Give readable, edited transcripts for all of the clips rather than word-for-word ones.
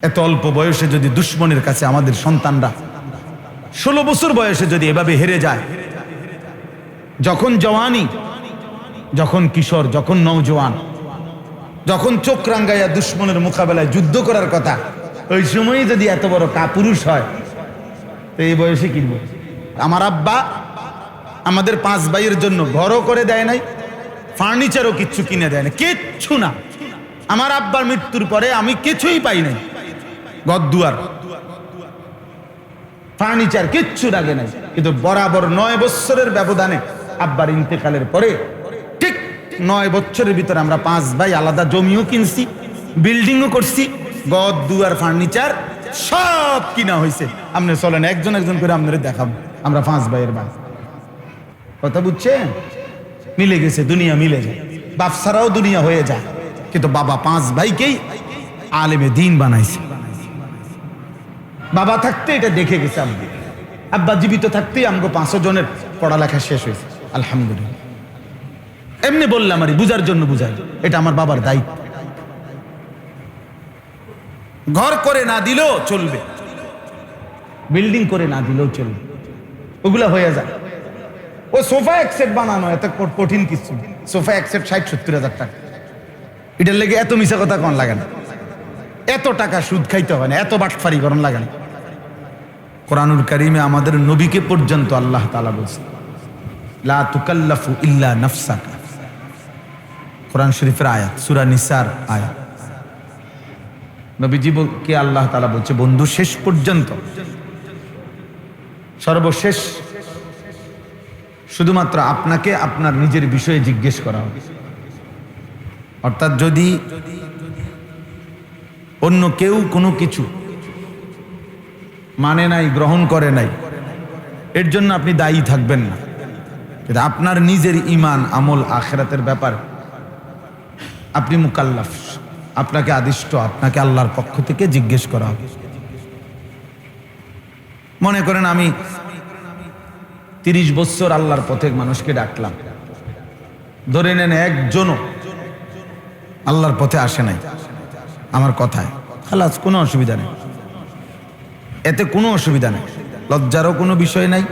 এত অল্প বয়সে যদি দুশ্মনের কাছে আমাদের সন্তানরা 16 বছর বয়সে যদি এভাবে হেরে যায়, যখন জওয়ানি, যখন কিশোর, যখন নওজোয়ান, যখন চোখ রাঙ্গাইয়া দুশ্মনের মোকাবেলায় যুদ্ধ করার কথা, ওই সময়ই যদি এত বড় কাপুরুষ হয়, তো এই বয়সে কিনব। আমার আব্বা আমাদের 5 ভাইয়ের জন্য ঘরও করে দেয় নাই, ফার্নিচারও কিচ্ছু কিনে দেয় না, কিচ্ছু না। আমার আব্বার মৃত্যুর পরে আমি কিছুই পাই নাই, ঘরদুয়ার, ফার্নিচার কিচ্ছু লাগে নাই। কিন্তু বরাবর 9 বছরের ব্যবধানে আব্বার ইন্তেকালের পরে ঠিক 9 বছরের ভিতরে আমরা 5 ভাই আলাদা জমিও কিনছি, বিল্ডিংও করছি, ঘরদুয়ার, ফার্নিচার সব কিনা হয়েছে। আপনি চলেন একজন একজন করে আপনারা দেখাবো, আমরা 5 ভাইয়ের ভাই। কথা বুঝছেন? মিলে গেছে, দুনিয়া মিলে যায়, বাপ ছাড়াও দুনিয়া হয়ে যায়। কিন্তু বাবা 5 ভাইকেই আলেমে দিন বানাইছে। বাবা থাকতে এটা দেখে গেছে আব্বা, আব্বা জীবিত থাকতেই আমগো 5 জনের পড়ালেখা শেষ হয়েছে, আলহামদুলিল্লাহ। এমনি বললাম আর বুঝার জন্য বুঝাই, এটা আমার বাবার দায়িত্ব। ঘর করে না দিলেও চলবে, বিল্ডিং করে না দিলেও চলবে, ওগুলা হয়ে যায়। ও সোফা এক সেট বানানো এত কঠিন কিছু, সোফা এক সেট 60-70 হাজার টাকা। এটার লেগে এত মিশা কথা কোন লাগে না, এত টাকা সুদ খাইতে হয় না, এত বাটফারি করন লাগে না। কোরআনুল কারীমে আমাদের নবীকে পর্যন্ত আল্লাহ তাআলা বলেছেন, লা তুকাল্লাফু ইল্লা নাফসাকা। কোরআন শরীফের আয়াত, সূরা নিসার আয়াত। নবীজিকে আল্লাহ তাআলা বলছে, বন্ধু শেষ পর্যন্ত, সর্বশেষ শুধুমাত্র আপনাকে আপনার নিজের বিষয়ে জিজ্ঞেস করা হবে। অর্থাৎ যদি অন্য কেউ কোনো কিছু মানে নাই, গ্রহণ করে নাই, এর জন্য আপনি দায়ী থাকবেন না। কিন্তু আপনার নিজের ঈমান, আমল, আখিরাতের ব্যাপার আপনি মুকাল্লাফ, আপনাকে আদিষ্ট, আপনাকে আল্লাহর পক্ষ থেকে জিজ্ঞেস করা হবে। মনে করেন আমি 30 বছর আল্লাহর পথে মানুষকে ডাকলাম, ধরে নেন একজনও আল্লাহর পথে আসে নাই আমার কথায়, খালাস, কোনো অসুবিধা নেই, এতে কোনো অসুবিধা নেই, লজ্জারও কোনো বিষয় নাই,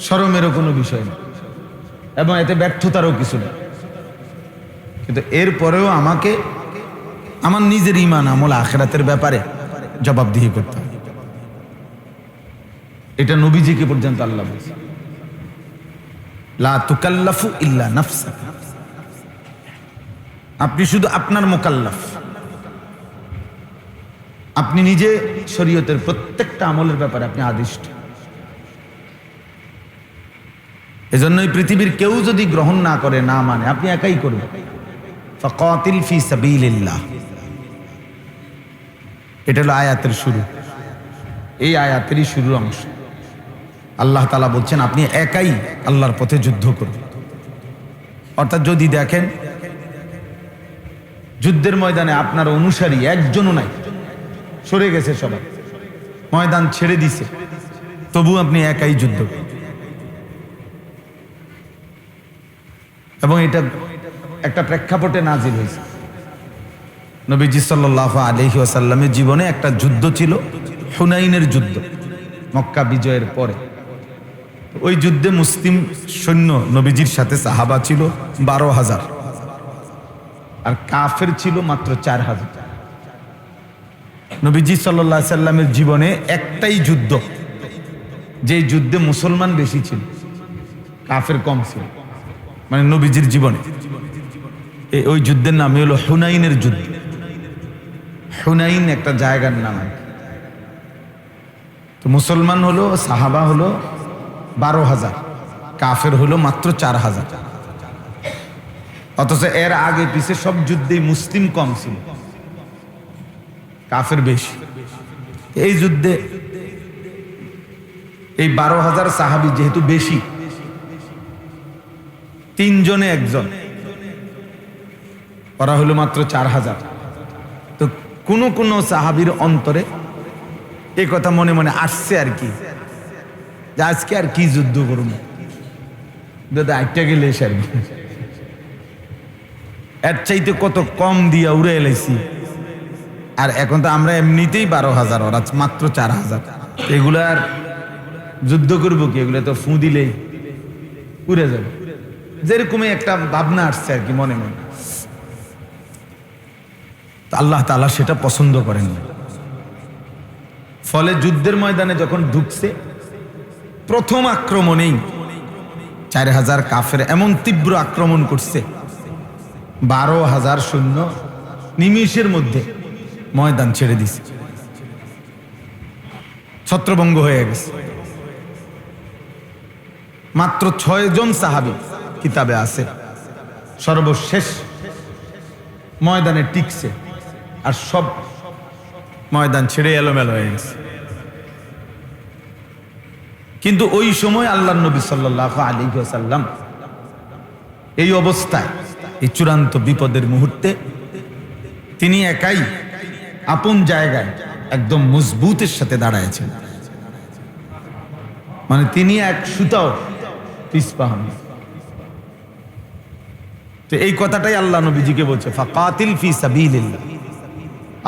শরমেরও কোনো বিষয় নেই, এবং এতে ব্যর্থতারও কিছু নেই। কিন্তু এরপরেও আমাকে আমার নিজের ঈমান, আমল, আখিরাতের ব্যাপারে জবাবদিহি করতে হবে। এটা নবীজিকে পর্যন্ত আল্লাহ বলছে, লা তুকাল্লাফু ইল্লা নাফসাকা। আপনি শুধু আপনার মুকাল্লাফ, আপনি নিজে শরীয়তের প্রত্যেকটা আমলের ব্যাপারে আপনি আদিষ্ট। এজন্যই পৃথিবীর কেউ যদি গ্রহণ না করে, না মানে, আপনি একাই করবেন। ফাকাতিল ফি সাবিলিল্লাহ, এটা হলো আয়াতের শুরু, এই আয়াতেরই শুরুর অংশ। আল্লাহ তাআলা বলছেন আপনি একাই আল্লাহর পথে যুদ্ধ করুন। অর্থাৎ যদি দেখেন যুদ্ধের ময়দানে আপনার অনুসারী একজনও নাই, সরে গেছে সবাই, ময়দান ছেড়ে দিছে, তবু আপনি একাই যুদ্ধ করুন। এবং এটা একটা প্রেক্ষাপটে নাজিল হয়েছে। নবীজি সাল্লাল্লাহু আলাইহি ওয়াসাল্লামের জীবনে একটা যুদ্ধ ছিল, হুনাইনের যুদ্ধ, মক্কা বিজয়ের পরে। ওই যুদ্ধে মুসলিম সৈন্য নবীজির সাথে সাহাবা ছিল 12,000, আর কাফের ছিল মাত্র 4,000। নবীজি সাল্লাল্লাহু আলাইহি সাল্লামের জীবনে একটাই যুদ্ধ, যে যুদ্ধে মুসলমান বেশি ছিল, কাফের কম ছিল, মানে নবীজির জীবনে। ওই যুদ্ধের নাম হলো হুনাইনের যুদ্ধ। হুনাইন একটা জায়গার নাম। তো মুসলমান হলো, সাহাবা হলো 12,000, কাফের হলো মাত্র 4,000। অথচ এর আগে পিছে সব যুদ্ধেই মুসলিম কম ছিল, কাফের বেশি। এই যুদ্ধে এই 12,000 সাহাবী যেহেতু বেশি, 3 জনে একজন, ওরা হলো মাত্র 4,000। তো কোন সাহাবীর অন্তরে এই কথা মনে মনে আসছে আর কি, যে আজকে আর কি যুদ্ধ করব, দাদা একটা গেলে এসে এর চাইতে কত কম দিয়া উড়ে এলাইছি, আর এখন তো আমরা এমনিতেই 12,000, ওরা মাত্র 4,000। এগুলো আর যুদ্ধ করবো কি? এগুলো তো ফু দিলেই উড়ে যাবে। যেরকমই একটা ভাবনা আসছে আর কি মনে মনে। আল্লাহ তাআলা সেটা পছন্দ করেন না। ফলে যুদ্ধের ময়দানে যখন ঢুকছে, প্রথম আক্রমণেই 4,000 কাফের এমন তীব্র আক্রমণ করছে, 12,000 সৈন্য নিমিষের মধ্যে ময়দান ছেড়ে দিছে, ছত্রভঙ্গ হয়ে গেছে। মাত্র 6 জন সাহাবী কিতাবে আছে সর্বশেষ ময়দানে টিকছে, আর সব ময়দান ছেড়ে এলোমেলো হয়ে গেছে। কিন্তু ওই সময় আল্লাহর নবী সাল্লাল্লাহু আলাইহি ওয়াসাল্লাম এই অবস্থায়, এই চূড়ান্ত বিপদের মুহূর্তে তিনি একাই আপন জায়গায় একদম মজবুতের সাথে দাঁড়ায়ছেন। মানে তিনি এক সুতাও পিছপা হন। তো এই কথাটাই আল্লাহ নবীজিকে বলছে, ফাকাতিল ফি সাবিলিল্লাহ,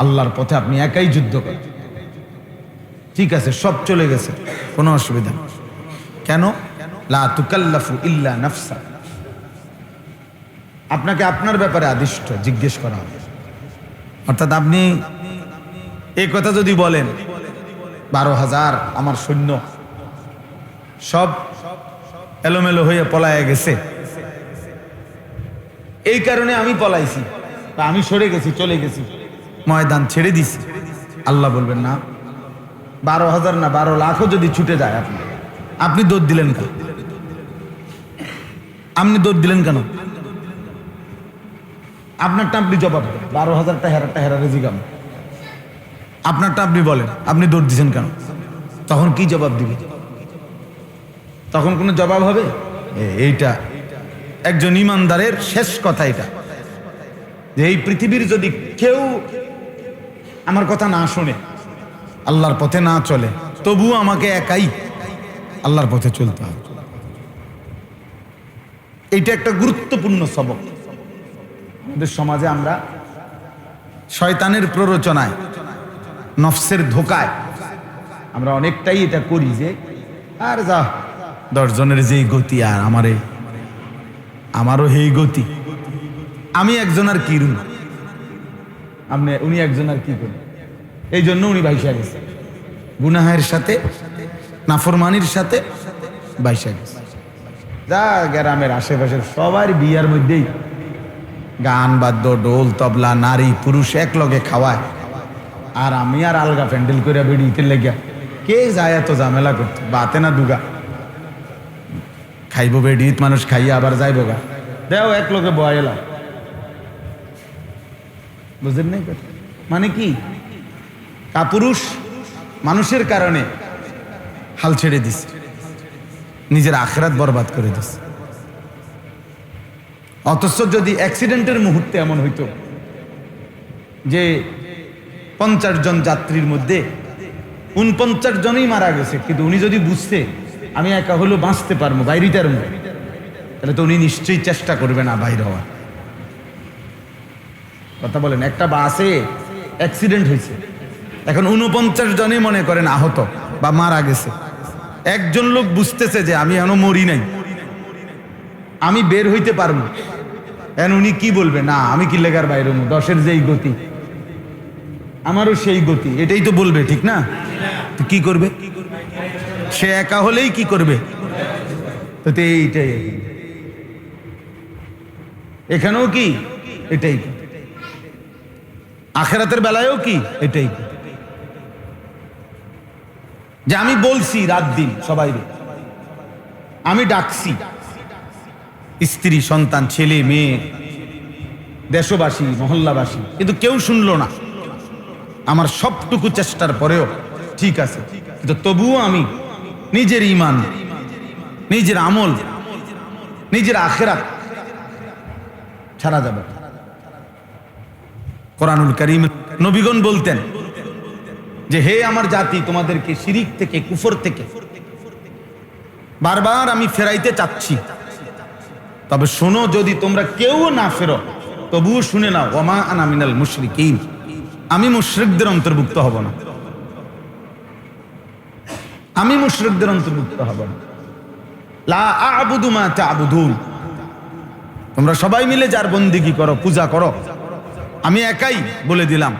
আল্লাহর পথে আপনি একাই যুদ্ধ করেন। ঠিক আছে, সব চলে গেছে, কোনো অসুবিধা নেই। কেন? লা তুকাল্লাফু ইল্লা নাফসা, আপনাকে আপনার ব্যাপারে আদিষ্ট জিজ্ঞেস করা হবে। অর্থাৎ আপনি এই কথা যদি বলেন 12,000 আমার সৈন্য সব এলোমেলো হয়ে পলায়ে গেছে, এই কারণে আমি পলাইছি বা আমি সরে গেছি, চলে গেছি, ময়দান ছেড়ে দিছি, আল্লাহ বলবেন না, 12,000 না 12 লাখও যদি ছুটে যায়, আপনি দৌড় দিলেন কেন? আপনি দৌড় দিলেন কেন? আপনারটা আপনি জবাব দেন। 12,000টা হেরারে জিগাম, আপনারটা আপনি বলেন, আপনি দৌড় দিচ্ছেন কেন? তখন কি জবাব দিবে? তখন কোনো জবাব হবে? এইটা একজন ইমানদারের শেষ কথা, এটা যে এই পৃথিবীর যদি কেউ আমার কথা না শোনে, আল্লাহর পথে না চলে, তবুও আমাকে একাই আল্লাহর পথে চলতে হবে। এইটা একটা গুরুত্বপূর্ণ সবক। আমাদের সমাজে আমরা শয়তানের প্ররোচনায়, নফসের ধোকায় আমরা অনেকটাই এটা করি যে আর যা 10 জনের যেই গতি, আর আমারও সেই গতি, আমি একজন আর কি রুম, উনি একজন আর কি করুন, এই জন্য উনি বাইশা গেছে গুনাহের সাথে, নাফরমানির সাথে বাইশা গেছে। যা গ্রামের আশেপাশের সবার বিয়ার মধ্যেই গান বাদ্য, ডোল তবলা, নারী পুরুষ এক লগে খাওয়ায়, আর আমি আর আলগা প্যান্ডেল করে বেড়িতে লেগে কে যায় এত ঝামেলা করতে? বাতে না দুগা খাইব বেড়িত, মানুষ খাইয়া আবার যাইব গা, দেও এক লোকে বয়া এলাম। বুঝলেন নাই কথা? মানে কি, কাপুরুষ মানুষের কারণে হাল ছেড়ে দিস, নিজের আখিরাত বরবাদ করে দিস। অথচ যদি অ্যাক্সিডেন্টের মুহূর্তে এমন হইতো যে 50 জন যাত্রীর মধ্যে 49 জনই মারা গেছে, কিন্তু উনি যদি বুঝতে আমি একা হলেও বাঁচতে পারবো, বাইরিটার মধ্যে, তাহলে তো উনি নিশ্চয়ই চেষ্টা করবে না বাইর হওয়ার। কথা বলেন, একটা বাসে অ্যাক্সিডেন্ট হয়েছে, এখন 49 জনই মনে করেন আহত বা মারা গেছে, একজন লোক বুঝতেছে যে আমি এখনো মরি নাই, আমি বের হইতে পারবো, এখন উনি কি বলবে? না আমি কি লেগার বাইরে, 10-এর যেই গতি আমারও সেই গতি, এটাই তো বলবে, ঠিক না? তো কি করবে সে? একা হলেই কি করবে? তো এইটাই এখানেও কি এটাই, আখিরাতের বেলায়ও কি এটাই, যে আমি বলছি রাত দিন সবাই, আমি ডাকছি স্ত্রী সন্তান ছেলে মেয়ে দেশবাসী মহল্লাবাসী, কিন্তু কেউ শুনলো না। আমার সবটুকু চেষ্টার পরেও ঠিক আছে, কিন্তু তবুও আমি নিজের ঈমান, নিজের আমল, নিজের আখিরাত ছাড়া যাবে। কোরআনুল কারীম নবীগণ বলতেন যে হে আমার জাতি, তোমাদেরকে শিরিক থেকে, কুফর থেকে বারবার আমি ফেরাইতে চাচ্ছি, তবে শোনো, যদি তোমরা কেউ না ফেরো তবুও শুনে নাও, ওমা আনা মিনাল মুশরিকিন, আমি মুশরিকদের অন্তর্ভুক্ত হব না, আমি মুশরিকদের অন্তর্ভুক্ত হব না। লা আ'বুদু মা তা'বুদুন, তোমরা সবাই মিলে যার বন্দেগী করো, পূজা করো, আমি একাই বলে দিলাম।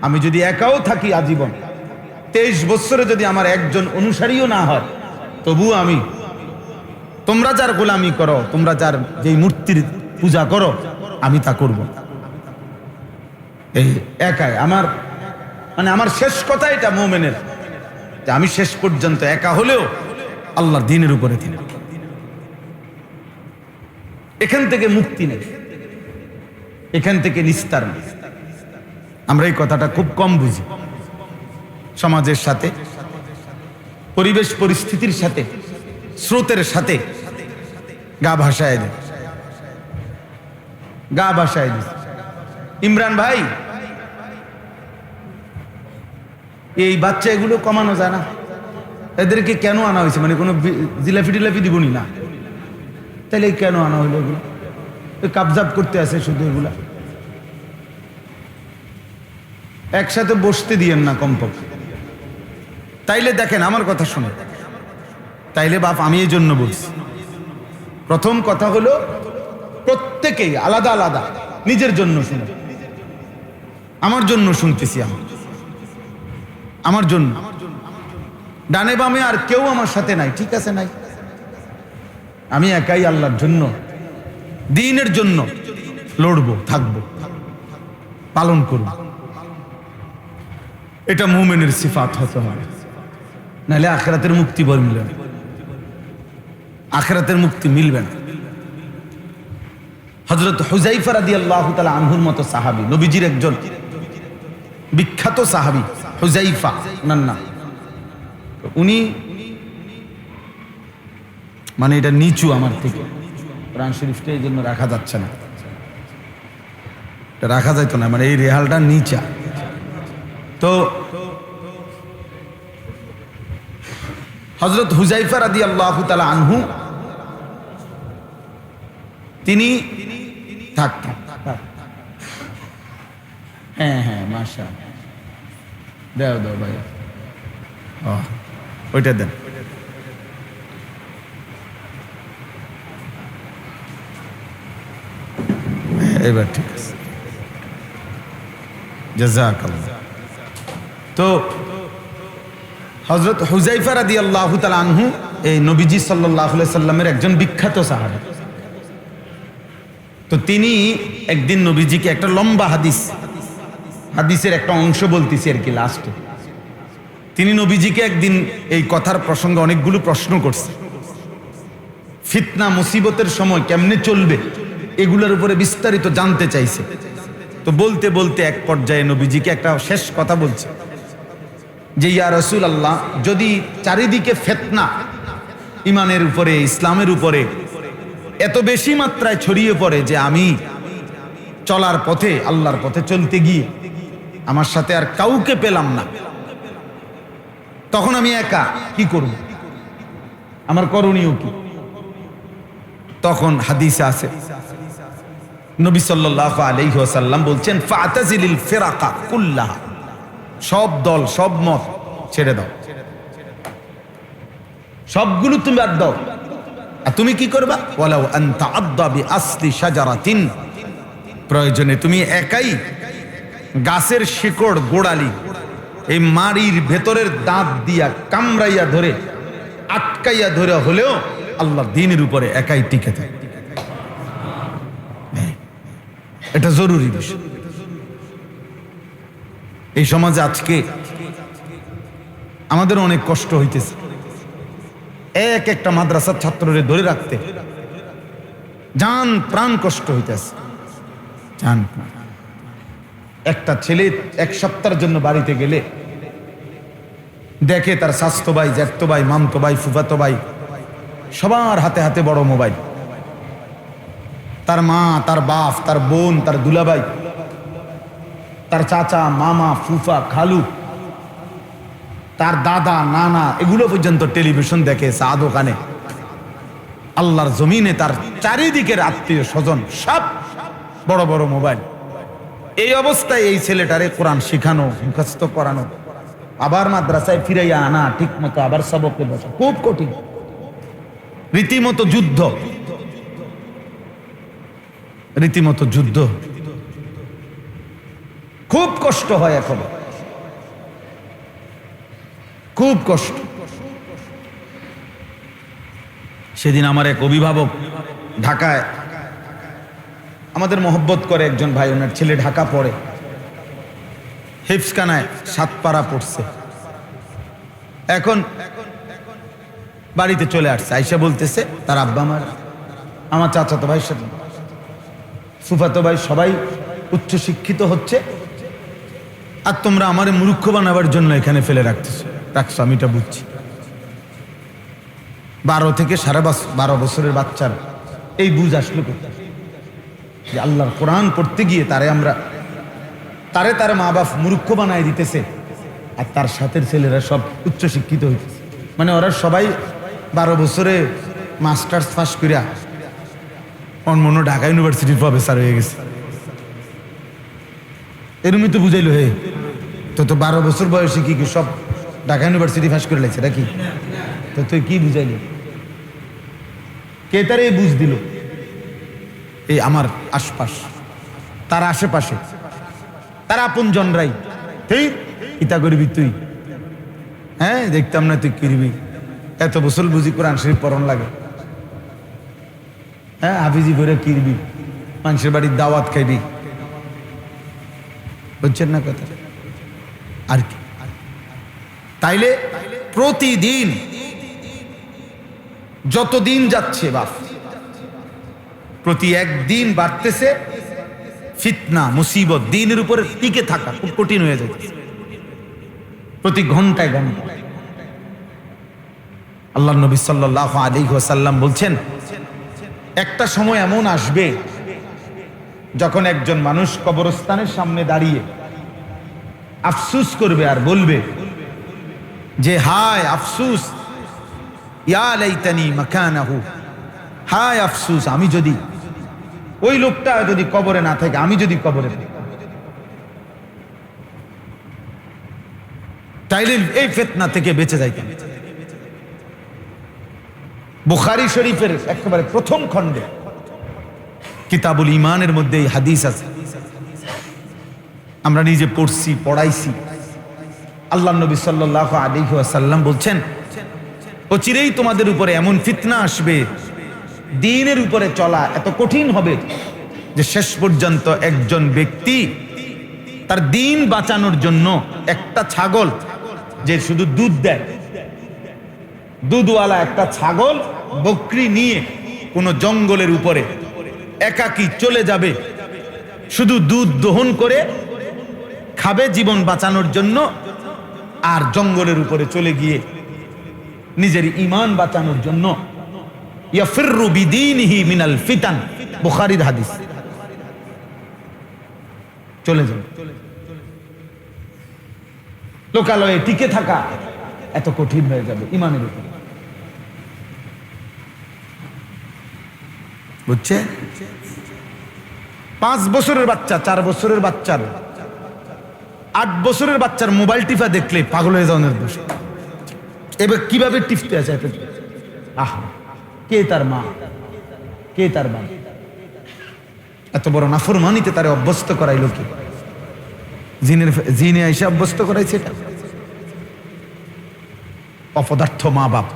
আমি যদি একাও থাকি আজীবন, 23 বছরে যদি আমার একজন অনুসারীও না হয়, তবুও আমি, তোমরা যার গোলামি করো, তোমরা যার যেই মূর্তির পূজা করো, আমি তা করব। এই একাই আমার, মানে আমার শেষ কথা এটা মুমিনের, যে আমি শেষ পর্যন্ত একা হলেও আল্লাহর দ্বীনের উপরে থাকি। এখান থেকে মুক্তি নেই, এখান থেকে নিস্তার নেই। আমরা এই কথাটা খুব কম বুঝি। সমাজের সাথে, পরিবেশ পরিস্থিতির সাথে, স্রোতের সাথে গা ভাসায় দেয়, গা ভাসায় দিচ্ছে। ইমরান ভাই, এই বাচ্চা এগুলো কমানো যায় না? এদেরকে কেন আনা হয়েছে? মানে কোনো জিলাপি টিলাপি দিবনি না, তাহলে কেন আনা হইলো? এগুলো কাবজাব করতে আছে শুধু, এগুলা একসাথে বসতে দিয়েন না কমপক্ষে। তাইলে দেখেন, আমার কথা শুনে, তাইলে বাপ আমি এই জন্য বলছি, প্রথম কথা হলো প্রত্যেকেই আলাদা আলাদা নিজের জন্য শুনে। আমার জন্য শুনতেছি, আমার জন্য, ডানে বামে আর কেউ আমার সাথে নাই, ঠিক আছে, নাই, আমি একাই আল্লাহর জন্য, দ্বীনের জন্য লড়বো, থাকবো, পালন করব। এটা মুমিনের সিফাত হতে হয়, নাহলে আখিরাতের মুক্তি বল মিলবে না, আখিরাতের মুক্তি মিলবে না। হযরত হুযায়ফা রাদিয়াল্লাহু তাআলা আনহুর মতো সাহাবী, নবীজির একজন বিখ্যাত সাহাবী হুযায়ফা ওনার নাম। উনি, মানে এটা নিচু আমার থেকে, কোরআন শরীফটা এই জন্য রাখা যাচ্ছে না, রাখা যাইতো না, মানে এই রেহালটা নিচা। তো হযরত হুযায়ফা রাদিয়াল্লাহু তাআলা আনহু তিনি থাকতেন, হ্যাঁ হ্যাঁ মাশাআল্লাহ, দাও দাও ভাই, ওইটা দেন। এবার ঠিক আছে, জাযাকাল্লাহ। তো হযরত হুযায়ফা রাদিয়াল্লাহু তাআলা আনহু এই নবীজি সাল্লাল্লাহু আলাইহি সাল্লামের একজন বিখ্যাত সাহাবী। তো তিনি একদিন নবীজিকে একটা লম্বা হাদিসের একটা অংশ বলতেছি আর কি, লাস্টে তিনি নবীজিকে একদিন এই কথার প্রসঙ্গে অনেকগুলো প্রশ্ন করছে, ফিতনা মুসিবতের সময় কেমনে চলবে এগুলোর উপরে বিস্তারিত জানতে চাইছে। তো বলতে বলতে এক পর্যায়ে নবীজিকে একটা শেষ কথা বলছে যে, ইয়া রাসূলুল্লাহ, যদি চারিদিকে ফিতনা ইমানের উপরে, ইসলামের উপরে এত বেশি মাত্রায় ছড়িয়ে পড়ে যে আমি চলার পথে, আল্লাহর পথে চলতে গিয়ে আমার সাথে আর কাউকে পেলাম না, তখন আমি একা কি করব? আমার করণীয় কি? তখন হাদিসে আছে নবী সাল্লাল্লাহু আলাইহি ওয়াসাল্লাম বলছেন, ফাতাজিলিল ফিরাকা কুল্লাহা, সব দল সব মত ছেড়ে দাও, সবগুলো তুমি বাদ দাও। আর তুমি কি করবা? ওয়ালাউ আনতা আদদা বিআসলি শাজারাতিন, প্রয়োজনে তুমি একাই গাছের শিকড় গোড়ালি এই মাড়ির ভেতরের দাঁত দিয়া কামড়াইয়া ধরে, আটকাইয়া ধরে হলেও আল্লাহর দ্বীনের উপরে একাই টিকে থাকে। এটা জরুরি বিষয়। এই সমাজে আজকে আমাদের অনেক কষ্ট হইতেছে, এক একটা মাদ্রাসার ছাত্ররে ধরে রাখতে জান প্রাণ কষ্ট হইতেছে, জান প্রাণ। একটা ছেলে এক সপ্তাহের জন্য বাড়িতে গেলে দেখে তার স্বাস্থ্য ভাই, জ্যাঠতো ভাই, মামতো ভাই, ফুফাতো ভাই সবার হাতে হাতে বড় মোবাইল, তার মা, তার বাপ, তার বোন, তার দুলাভাই, তার চাচা, মামা, ফুফা, খালু, তার দাদা, নানা, এগুলো পর্যন্ত টেলিভিশন দেখে, চা দোকানে, আল্লাহর জমিনে তার চারিদিকের আত্মীয় স্বজন সব বড় বড় মোবাইল। এই অবস্থায় এই ছেলেটারে কোরআন শিখানো, মুখস্থ করানো, আবার মাদ্রাসায় ফিরাইয়া আনা, ঠিক মতো আবার সবকে বসা, খুব কঠিন, রীতিমতো যুদ্ধ, রীতিমতো যুদ্ধ, খুব কষ্ট হয়, এখন খুব কষ্ট। সেদিন আমার এক অভিভাবক ঢাকায়, আমাদের মহব্বত করে একজন ভাই, ওনার ছেলে ঢাকা পড়ে, হিফজখানায় 7 পারা পড়ছে, এখন বাড়িতে চলে আসছে, আইসা বলতেছে তার আব্বা আমার চাচাতো ভাইয়ের সাথে ফুফাতো ভাই সবাই উচ্চ শিক্ষিত হচ্ছে, আর তোমরা আমারে মূর্খ বানাবার জন্য এখানে ফেলে রাখছো, আমি এটা বুঝছি। 12 থেকে 12.5 বছরের বাচ্চার এই বুঝ আসলো কোথায় যে আল্লাহর কোরআন পড়তে গিয়ে তারে মা বাপ মূর্খ বানায় দিতেছে, আর তার সাথের ছেলেরা সব উচ্চ শিক্ষিত হইতেছে। মানে ওরা সবাই 12 বছরে মাস্টার্স পাস করিয়া অন্য ঢাকা ইউনিভার্সিটির প্রফেসর হয়ে গেছে। এরমই তো বুঝাইলো, হে তো 12 বছর বয়সে কি সব ঢাকা ইউনিভার্সিটি পাস করে লাগছে নাকি? তো তুই কি বুঝাইলি? কে তার এই বুঝ দিল? এই আমার আশপাশ, তার আশেপাশে, তার আপন জনরাই। ঠিক ইতা করবি তুই? হ্যাঁ, দেখতাম না তুই করবি, এত বছর বুঝি কোরআন শরীফ পড়ন লাগে। হ্যাঁ, হাফিজি করে কিরবি, মানুষের বাড়ির দাওয়াত খাইবি, বুঝছেন না কথা? আর কি? তাইলে প্রতিদিন যত দিন যাচ্ছে বাপ, প্রতি একদিন বাড়তেছে ফিতনা, মুসিবত, দিনের উপরে টিকে থাকা খুব কঠিন হয়ে যাচ্ছে প্রতি ঘন্টায় ঘন্টায়। আল্লাহ নবী সাল্লাল্লাহু আলাইহি ওয়াসাল্লাম বলছেন, একটা সময় এমন আসবে যখন একজন মানুষ কবরস্থানের সামনে দাঁড়িয়ে আফসুস করবে আর বলবে যে হায় আফসুস, ইয়া লাইতানি মাকানাহু, হায় আফসুস, আমি যদি ওই লোকটা যদি কবরে না থাকে, আমি যদি কবরে থাকি। তাইলে এই ফিতনা থেকে বেঁচে যাইতাম। বুখারী শরীফের একেবারে প্রথম খণ্ডে কিতাবুল ঈমানের মধ্যে এই হাদিস আছে, আমরা নিজে পড়ছি, পড়াইছি। আল্লাহ নবী সাল্লাল্লাহু আলাইহি ওয়াসাল্লাম বলছেন, অচিরেই তোমাদের উপরে এমন ফিতনা আসবে, দ্বীনের উপরে চলা এত কঠিন হবে যে শেষ পর্যন্ত একজন ব্যক্তি তার দ্বীন বাঁচানোর জন্য একটা ছাগল, যে শুধু দুধ দেয়, দুধওয়ালা একটা ছাগল বকরি নিয়ে কোনো জঙ্গলের উপরে একাকী চলে যাবে, শুধু দুধ দহন করে খাবে জীবন বাঁচানোর জন্য, আর জঙ্গলের উপরে চলে গিয়ে নিজের ঈমান বাঁচানোর জন্য ইয়াফিররু বিদীনিহি মিনাল ফিতান, বুখারীর হাদিস। চলে যাবে, লোকালয়ে টিকে থাকা এত কঠিন হয়ে যাবে ঈমানের উপরে, বুঝছে? 5 বছরের বাচ্চা, 4 বছরের বাচ্চার, 8 বছরের বাচ্চার মোবাইল টিপা দেখলে পাগল হয়ে যাওয়ার দোষ। এবার কিভাবে টিপতে আছে? কে তার মা, কে তার মা? এত বড় নাফরমানিতে তারে অভ্যস্ত করাইল কি? জিনে এসে অভ্যস্ত করাইছে। এটা অপদার্থ মা বাপ,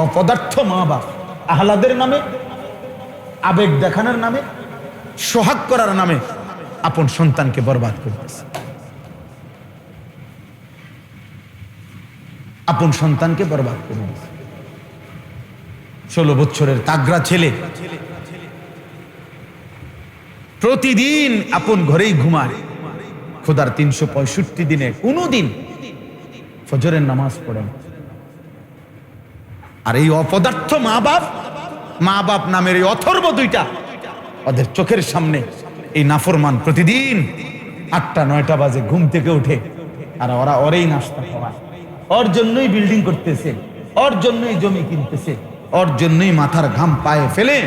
অপদার্থ মা বাপ আহলাদের নামে, আবেগ দেখানোর নামে, সোহাগ করার নামে আপন সন্তানকে বরবাদ করতেছে, আপন সন্তানকে বরবাদ করে দিচ্ছে। 16 বছরের তাগড়া ছেলে প্রতিদিন আপন ঘরেই ঘুমায়, খোদার 365 দিনে কোনদিন ফজরের নামাজ পড়ে না। আর এই অপদার্থ মা বাপ নামের এই অথর্ব দুইটা ওদের চোখের সামনে এই নাফরমান প্রতিদিন 8টা-9টা বাজে ঘুম থেকে উঠে, আর ওরা ওরেই নাস্তা খাওয়ায়, ওর জন্যই বিল্ডিং করতেছে, ওর জন্যই জমি কিনতেছে, ওর জন্যই মাথার ঘাম পায়ে ফেলে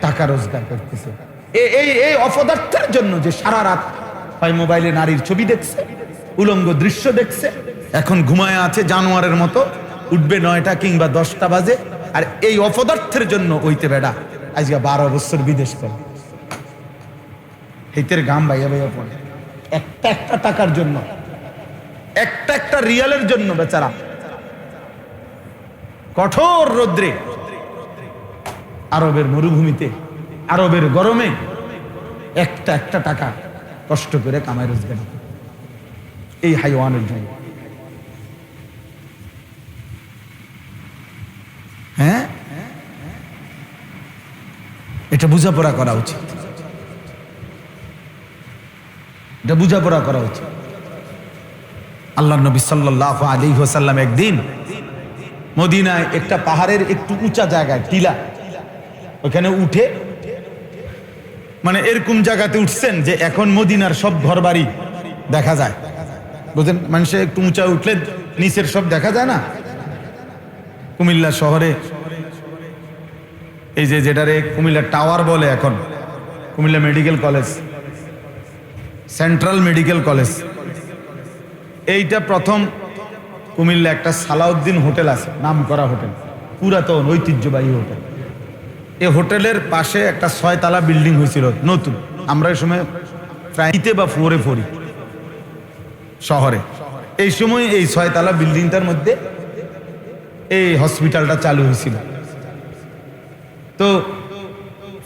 টাকা রোজগার করতেছে। এই এই অপদার্থের জন্য যে সারা রাত হয় মোবাইলে নারীর ছবি দেখছে, উলঙ্গ দৃশ্য দেখছে, এখন ঘুমায় আছে জানোয়ারের মতো, উঠবে 9টা কিংবা 10টা বাজে, আর এই অপদার্থের জন্য ওইতে বেড়া আজকে 12 বছর বিদেশ করে হেতের গাম বাইয়া বাইয়া পড়ে একটা টাকার জন্য, একটা রিয়ালের জন্য বেচারা কঠোর রৌদ্রে আরবের মরুভূমিতে আরবের গরমে একটা টাকা কষ্ট করে কামাই রোজগার এই হাইওয়ানের জন্য। হ্যাঁ, এটা বুঝাপড়া করা উচিত, এটা বুঝাপড়া করা উচিত। আল্লাহ নবী সাল্লাল্লাহু আলাইহি ওয়াসাল্লাম একদিন মদিনায় একটা পাহাড়ের একটু উঁচা জায়গায় টিলা, ওখানে উঠে মানে এরকম জায়গাতে উঠছেন যে এখন মদিনার সব ঘরবাড়ি দেখা যায়, বুঝলেন? মানুষে একটু উঁচা উঠলে নিচের সব দেখা যায় না। কুমিল্লা শহরে এই যে যেটারে কুমিল্লা টাওয়ার বলে, এখন Comilla medical college, central medical college, এইটা প্রথম কুমিল্লা একটা সালাউদ্দিন হোটেল আছে, নাম করা হোটেল, পুরাতন ঐতিহ্যবাহী হোটেল। এই হোটেলের পাশে একটা 6 তলা বিল্ডিং হয়েছিল নতুন, আমরা এই সময় প্রাইতে বা ফোরে পড়ি শহরে। এই সময় এই 6 তলা বিল্ডিংটার মধ্যে এই হসপিটালটা চালু হয়েছিল। তো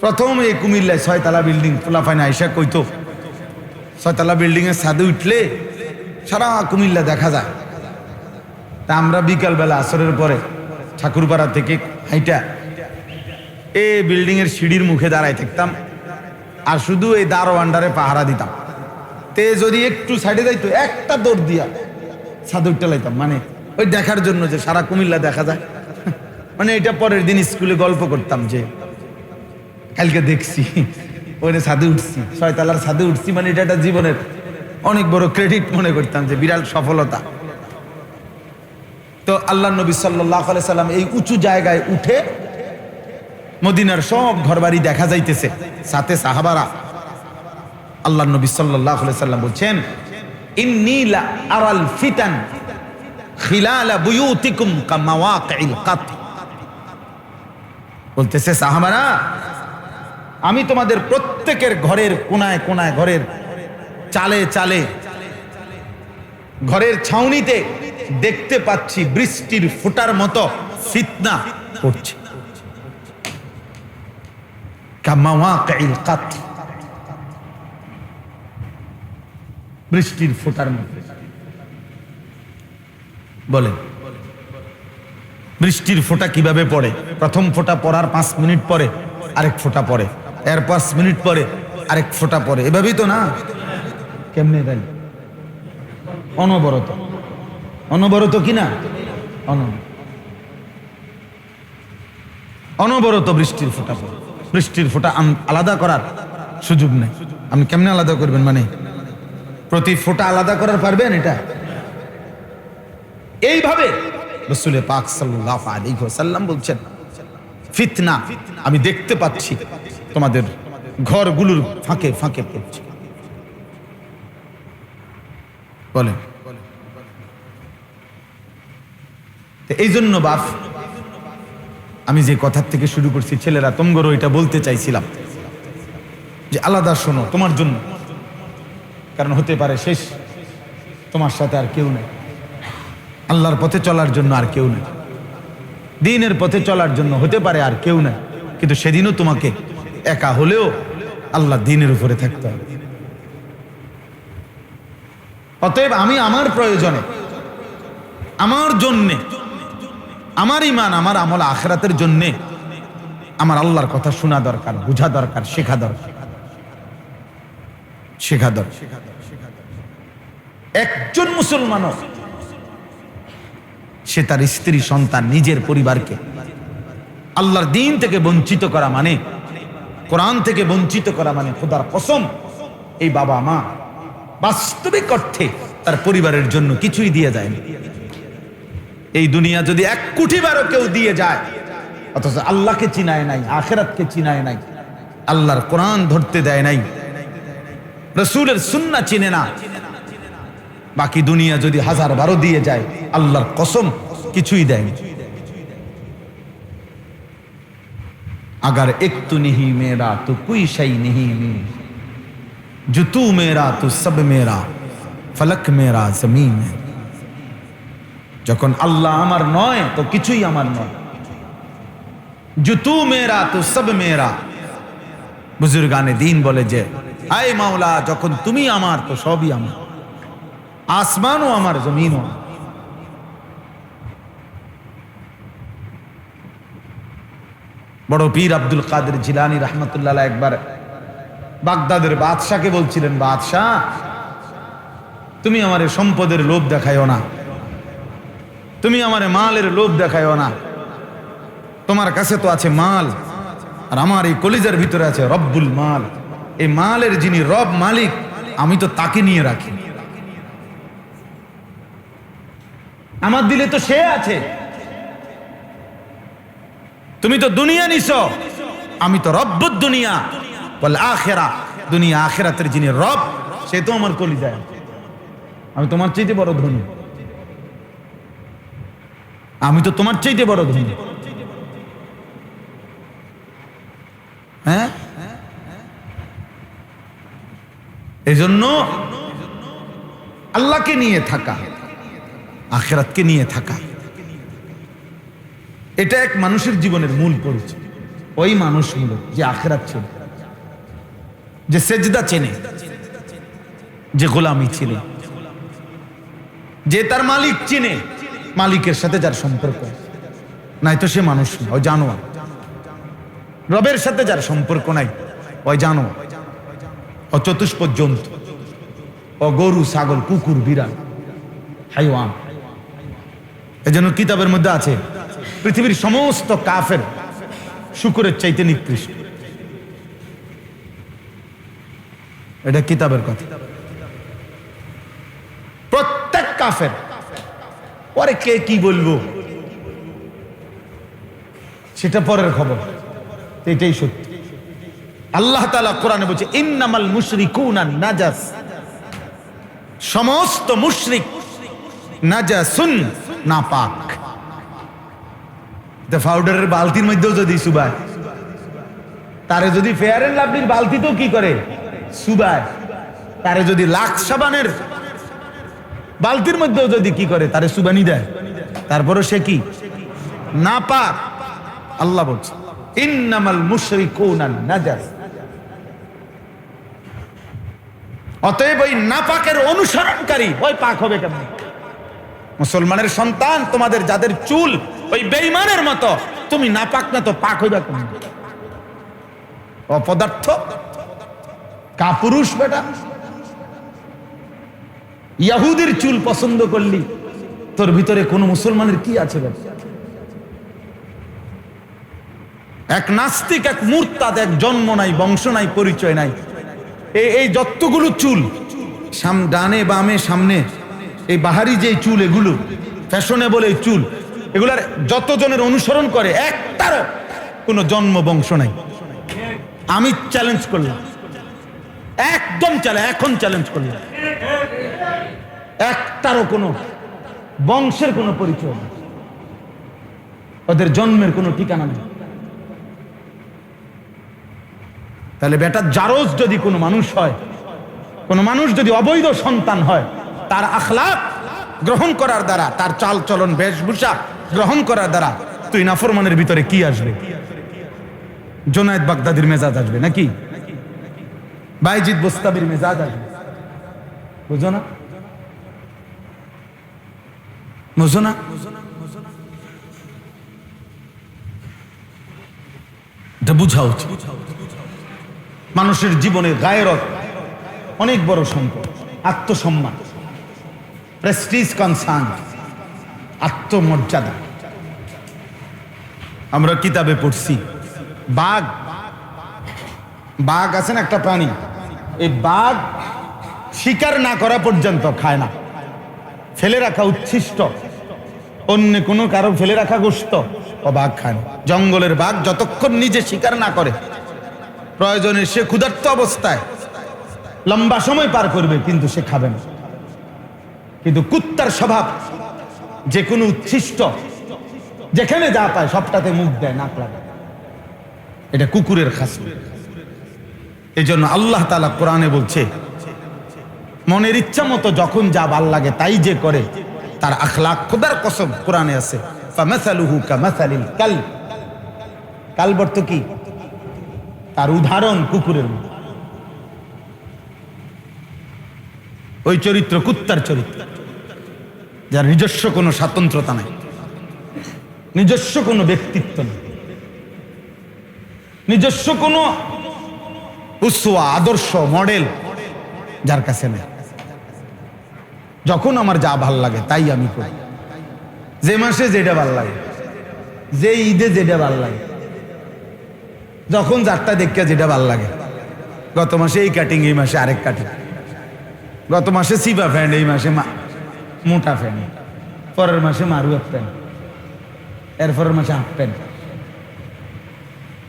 প্রথম এই কুমিল্লায় 6 তলা বিল্ডিং, ফুলাফাইন আইসা কইতো 6 তলা বিল্ডিং এর ছাদে উঠলে সারা কুমিল্লা দেখা যায়। তা আমরা বিকালবেলা আসরের পরে ঠাকুরপাড়া থেকে হাইটা এই বিল্ডিং এর সিঁড়ির মুখে দাঁড়াই থাকতাম, আর শুধু এই দারোয়ানডারে পাহারা দিতাম। তে যদি একটু সাইডে যাইতো একটা দৌড় দিয়া ছাদে উঠতে লাইতাম, মানে ওই দেখার জন্য যে সারা কুমিল্লা দেখা যায়। মানে এটা পরের দিন স্কুলে গল্প করতাম যে কালকে দেখছি ওইটা ছাদে উঠছি, 6 তলার ছাদে উঠছি, মানে এটা একটা জীবনের অনেক বড় ক্রেডিট মনে করতাম, যে বিরাট সফলতা। তো আল্লাহ নবী সাল্লাল্লাহু আলাইহি সাল্লাম এই উঁচু জায়গায় উঠে মদিনার সব ঘরবাড়ি দেখা যাইতেছে, সাথে সাহাবারা। আল্লাহ নবী সাল্লাল্লাহু আলাইহি সাল্লাম বলছেন, ইন্নী লা আরাল ফিতান খিলালা বুয়ুতিকুম কামাওয়াকিল কাত। বলতেছে সাহাবারা, আমি তোমাদের প্রত্যেকের ঘরের কোনায় কোনায়, ঘরের চালে চালে, ঘরের ছাউনিতে দেখতে পাচ্ছি বৃষ্টির ফোঁটার মতো ফিতনা পড়ছে। কামাওয়াকিল কাত, বৃষ্টির ফোঁটার মতো। বলে বৃষ্টির ফোঁটা কিভাবে পড়ে? প্রথম ফোঁটা পড়ার 5 মিনিট পরে আরেক ফোঁটা পড়ে, এর 5 মিনিট পরে আরেক ফোঁটা পড়ে, এভাবেই তো না? কেমনে তাই? অনবরত, অনবরত কিনা? অনবরত বৃষ্টির ফোঁটা পড়ে। বৃষ্টির ফোঁটা আলাদা করার সুযোগ নেই। আপনি কেমনে আলাদা করবেন? মানে প্রতি ফোঁটা আলাদা করার পারবেন? এটা এইভাবে রাসূল পাক সাল্লাল্লাহু আলাইহি ওয়াসাল্লাম বলছেন, ফিতনা আমি দেখতে পাচ্ছি তোমাদের ঘরগুলোর ফাঁকে ফাঁকে পড়ছে। বলে এই জন্য বাপ, আমি যে কথার থেকে শুরু করছি, ছেলেরা তোমগরও এটা বলতে চাইছিলাম যে আলাদা শোনো তোমার জন্য, কারণ হতে পারে শেষ তোমার সাথে আর কেউ নেই, আল্লাহর পথে চলার জন্য আর কেউ নেই, দ্বীনের পথে চলার জন্য হতে পারে আর কেউ নেই, কিন্তু সেদিনও তোমাকে একা হলেও আল্লাহ দ্বীনের উপরে থাকতে হবে। অতএব আমি আমার প্রয়োজনে, আমার জন্যে, আমার ঈমান, আমার আমল আখিরাতের জন্যে আমার আল্লাহর কথা শোনা দরকার, বোঝা দরকার, শেখা দরকার, শেখা দরকার। একজন মুসলমানও সে তার স্ত্রী, সন্তান, নিজের পরিবারকে আল্লাহর দ্বীন থেকে বঞ্চিত করা মানে, কোরআন থেকে বঞ্চিত করা মানে, খোদার কসম এই বাবা মা বাস্তবিক অর্থে তার পরিবারের জন্য কিছুই দিয়ে যায় না। এই দুনিয়া যদি 1 কোটি বারও কেউ দিয়ে যায়, অথচ আল্লাহকে চিনায় নাই, আখিরাতকে চিনায় নাই, আল্লাহর কোরআন ধরতে দেয় নাই, রাসূলের সুন্নাহ চিনে না, বাকি দুনিয়া যদি 1000 দিয়ে যায় আল্লাহর কসম কিছুই দেয়নি। अगर एक तू नहीं मेरा तो कोई शई नहीं मेरी, जो तू मेरा तो सब मेरा, फलक मेरा जमीन है। যখন আল্লাহ আমার নয় তো কিছুই আমার নয়, जो तू मेरा तो सब मेरा। বুজুর্গানে দিন বলে যে আয় মাওলা, যখন তুমি আমার তো সবই আমার, আসমানও আমার, জমিনও। বড় পীর আব্দুল কাদের জিলানী রহমতুল্লাহ আলাইহি একবার বাগদাদের বাদশাকে বলছিলেন, বাদশাহ তুমি আমারে সম্পদের লোভ দেখাইও না, তুমি আমারে মালের লোভ দেখাইও না, তোমার কাছে তো আছে মাল, আর আমার এই কলিজার ভিতরে আছে রব্বুল মাল। এই মালের যিনি রব মালিক, আমি তো তাকে নিয়ে রাখি, আমার দিলে তো সে আছে। তুমি তো দুনিয়া নিছো, আমি তো রব্বুদ দুনিয়া ওয়াল আখিরা, দুনিয়া আখিরাতের যিনি রব সে তো আমার কলিজায়। আমি তোমার চাইতে বড় ধনী, আমি তো তোমার চাইতে বড় ধনী। হ্যাঁ, এজন্য আল্লাহকে নিয়ে থাকা, আখিরাতকে নিয়ে থাকা, এটা এক মানুষের জীবনের মূল পরিচয়। ওই মানুষগুলো যে আখিরাত ছিল, যে সেজদা চেনে, যে গোলামি চিনে, যে তার মালিক চিনে, মালিকের সাথে যার সম্পর্ক, নাই তো সে মানুষ না, ওই জানোয়ার। রবের সাথে যার সম্পর্ক নাই ওই জানোয়ার, ও চতুষ্পদ জন্তু, ও গরু, ছাগল, কুকুর, বিড়াল, হাইওয়ান। এজন্য কিতাবের মধ্যে আছে পৃথিবীর সমস্ত কাফের শুকরের চাইতে নিকৃষ্ট। এটা কিতাবের কথা। প্রত্যেক কাফের, পরে কে কি বলবো সেটা পরের খবর, এটাই সত্যি। আল্লাহ তাআলা কোরআনে বলছে ইন্নামাল মুশরিকুনা নাজাস, সমস্ত মুশরিক নাজাসুন, নাপাক। পাউডারের বালতির মধ্যেও যদি সুবায়, তারে যদি ফেয়ার এন্ড লাভলির বালতিতেও কি করে সুবায়, তারে যদি লাক্স সাবানের বালতির মধ্যেও যদি কি করে তারে সুবানি দেয়, তারপরও সে কি নাপাক। আল্লাহ বলছে ইন্নামাল মুশরিকুনা নাজাস। অতএব ওই নাপাকের অনুসরণকারী ওই পাক হবে কেমন? মুসলমানের সন্তান তোমাদের যাদের চুল ওই বেঈমানের মতো, তুমি নাপাক না তো পাক হইবা কেমন? অপদার্থ কাপুরুষ বেটা। ইহুদির চুল পছন্দ করলি, তোর ভিতরে কোন মুসলমানের কি আছে বেটা? এক নাস্তিক, এক মুরতাদ, এক জন্ম নাই, বংশ নাই, পরিচয় নাই। এই যতগুলো চুল ডানে বামে সামনে, এই বাহারি যে চুল, এগুলো ফ্যাশনেবল এই চুল, এগুলার যতজনের অনুসরণ করে একটারও কোনো জন্ম বংশ নাই। আমি চ্যালেঞ্জ করলাম, একদম এখন চ্যালেঞ্জ করলাম, একটারও কোনো বংশের কোনো পরিচয় নেই, ওদের জন্মের কোনো ঠিকানা নেই। তাহলে বেটা জারজ যদি কোনো মানুষ হয়, কোনো মানুষ যদি অবৈধ সন্তান হয়, তার আখলাক গ্রহণ করার দ্বারা, তার চাল চলন বেশভূষা গ্রহণ করার দ্বারা তুই নাফরমানের ভিতরে কি আসবে? জুনায়েদ বাগদাদির মেজাজ আসবে নাকি? বাইজিদ বোস্তাবির মেজাজ আসবে? বুঝো না, বুঝো না? এটা বুঝা উচিত। মানুষের জীবনে গায়রত অনেক বড় সম্পদ, আত্মসম্মান, প্রেস্টিজ, কনসার্ন, আত্মমর্যাদা। আমরা কিতাবে পড়ছি বাঘ, বাঘ আছেন একটা প্রাণী, এই বাঘ শিকার না করা পর্যন্ত খায় না, ফেলে রাখা উচ্ছিষ্ট, অন্য কোনো কারো ফেলে রাখা গোশত ও বাঘ খায় না। জঙ্গলের বাঘ যতক্ষণ নিজে শিকার না করে প্রয়োজনে সে ক্ষুধার্ত অবস্থায় লম্বা সময় পার করবে, কিন্তু সে খাবে না। কিন্তু কুত্তার স্বভাব, যে কোনো উচ্ছিষ্ট যেখানে যা পায় সবটাতে মুখ দেয়, নাক লাগে। এটা কুকুরের খাসিয়ত। এই জন্য আল্লাহ তাআলা কোরআনে বলছে, মনের ইচ্ছা মতো যখন যা ভাল লাগে তাই যে করে, তার আখলাক, খোদার কসম কোরআনে আছে, ফামাসালুহু কামাসালিল কালব। কালব অর্থ কি? তার উদাহরণ কুকুরের মতো। ওই চরিত্র কুত্তার চরিত্র, যার নিজস্ব কোনো স্বাতন্ত্রতা নাই, নিজস্ব কোনো ব্যক্তিত্ব নেই, নিজস্ব কোনো উসওয়া, আদর্শ, মডেল যার কাছে নেই। যখন আমার যা ভাল লাগে তাই আমি করি, যে মাসে যেটা ভাল লাগে, যে ঈদে যেটা ভাল লাগে, যখন যারটা দেখে যেটা ভাল লাগে। গত মাসে এই কাটিং, এই মাসে আরেক কাটিং। গত মাসে সিবা প্যান্ট, এই মাসে মোটা প্যান্ট, পরের মাসে মারুয়া প্যান্ট, এরপরের মাসে হাফ প্যান্ট,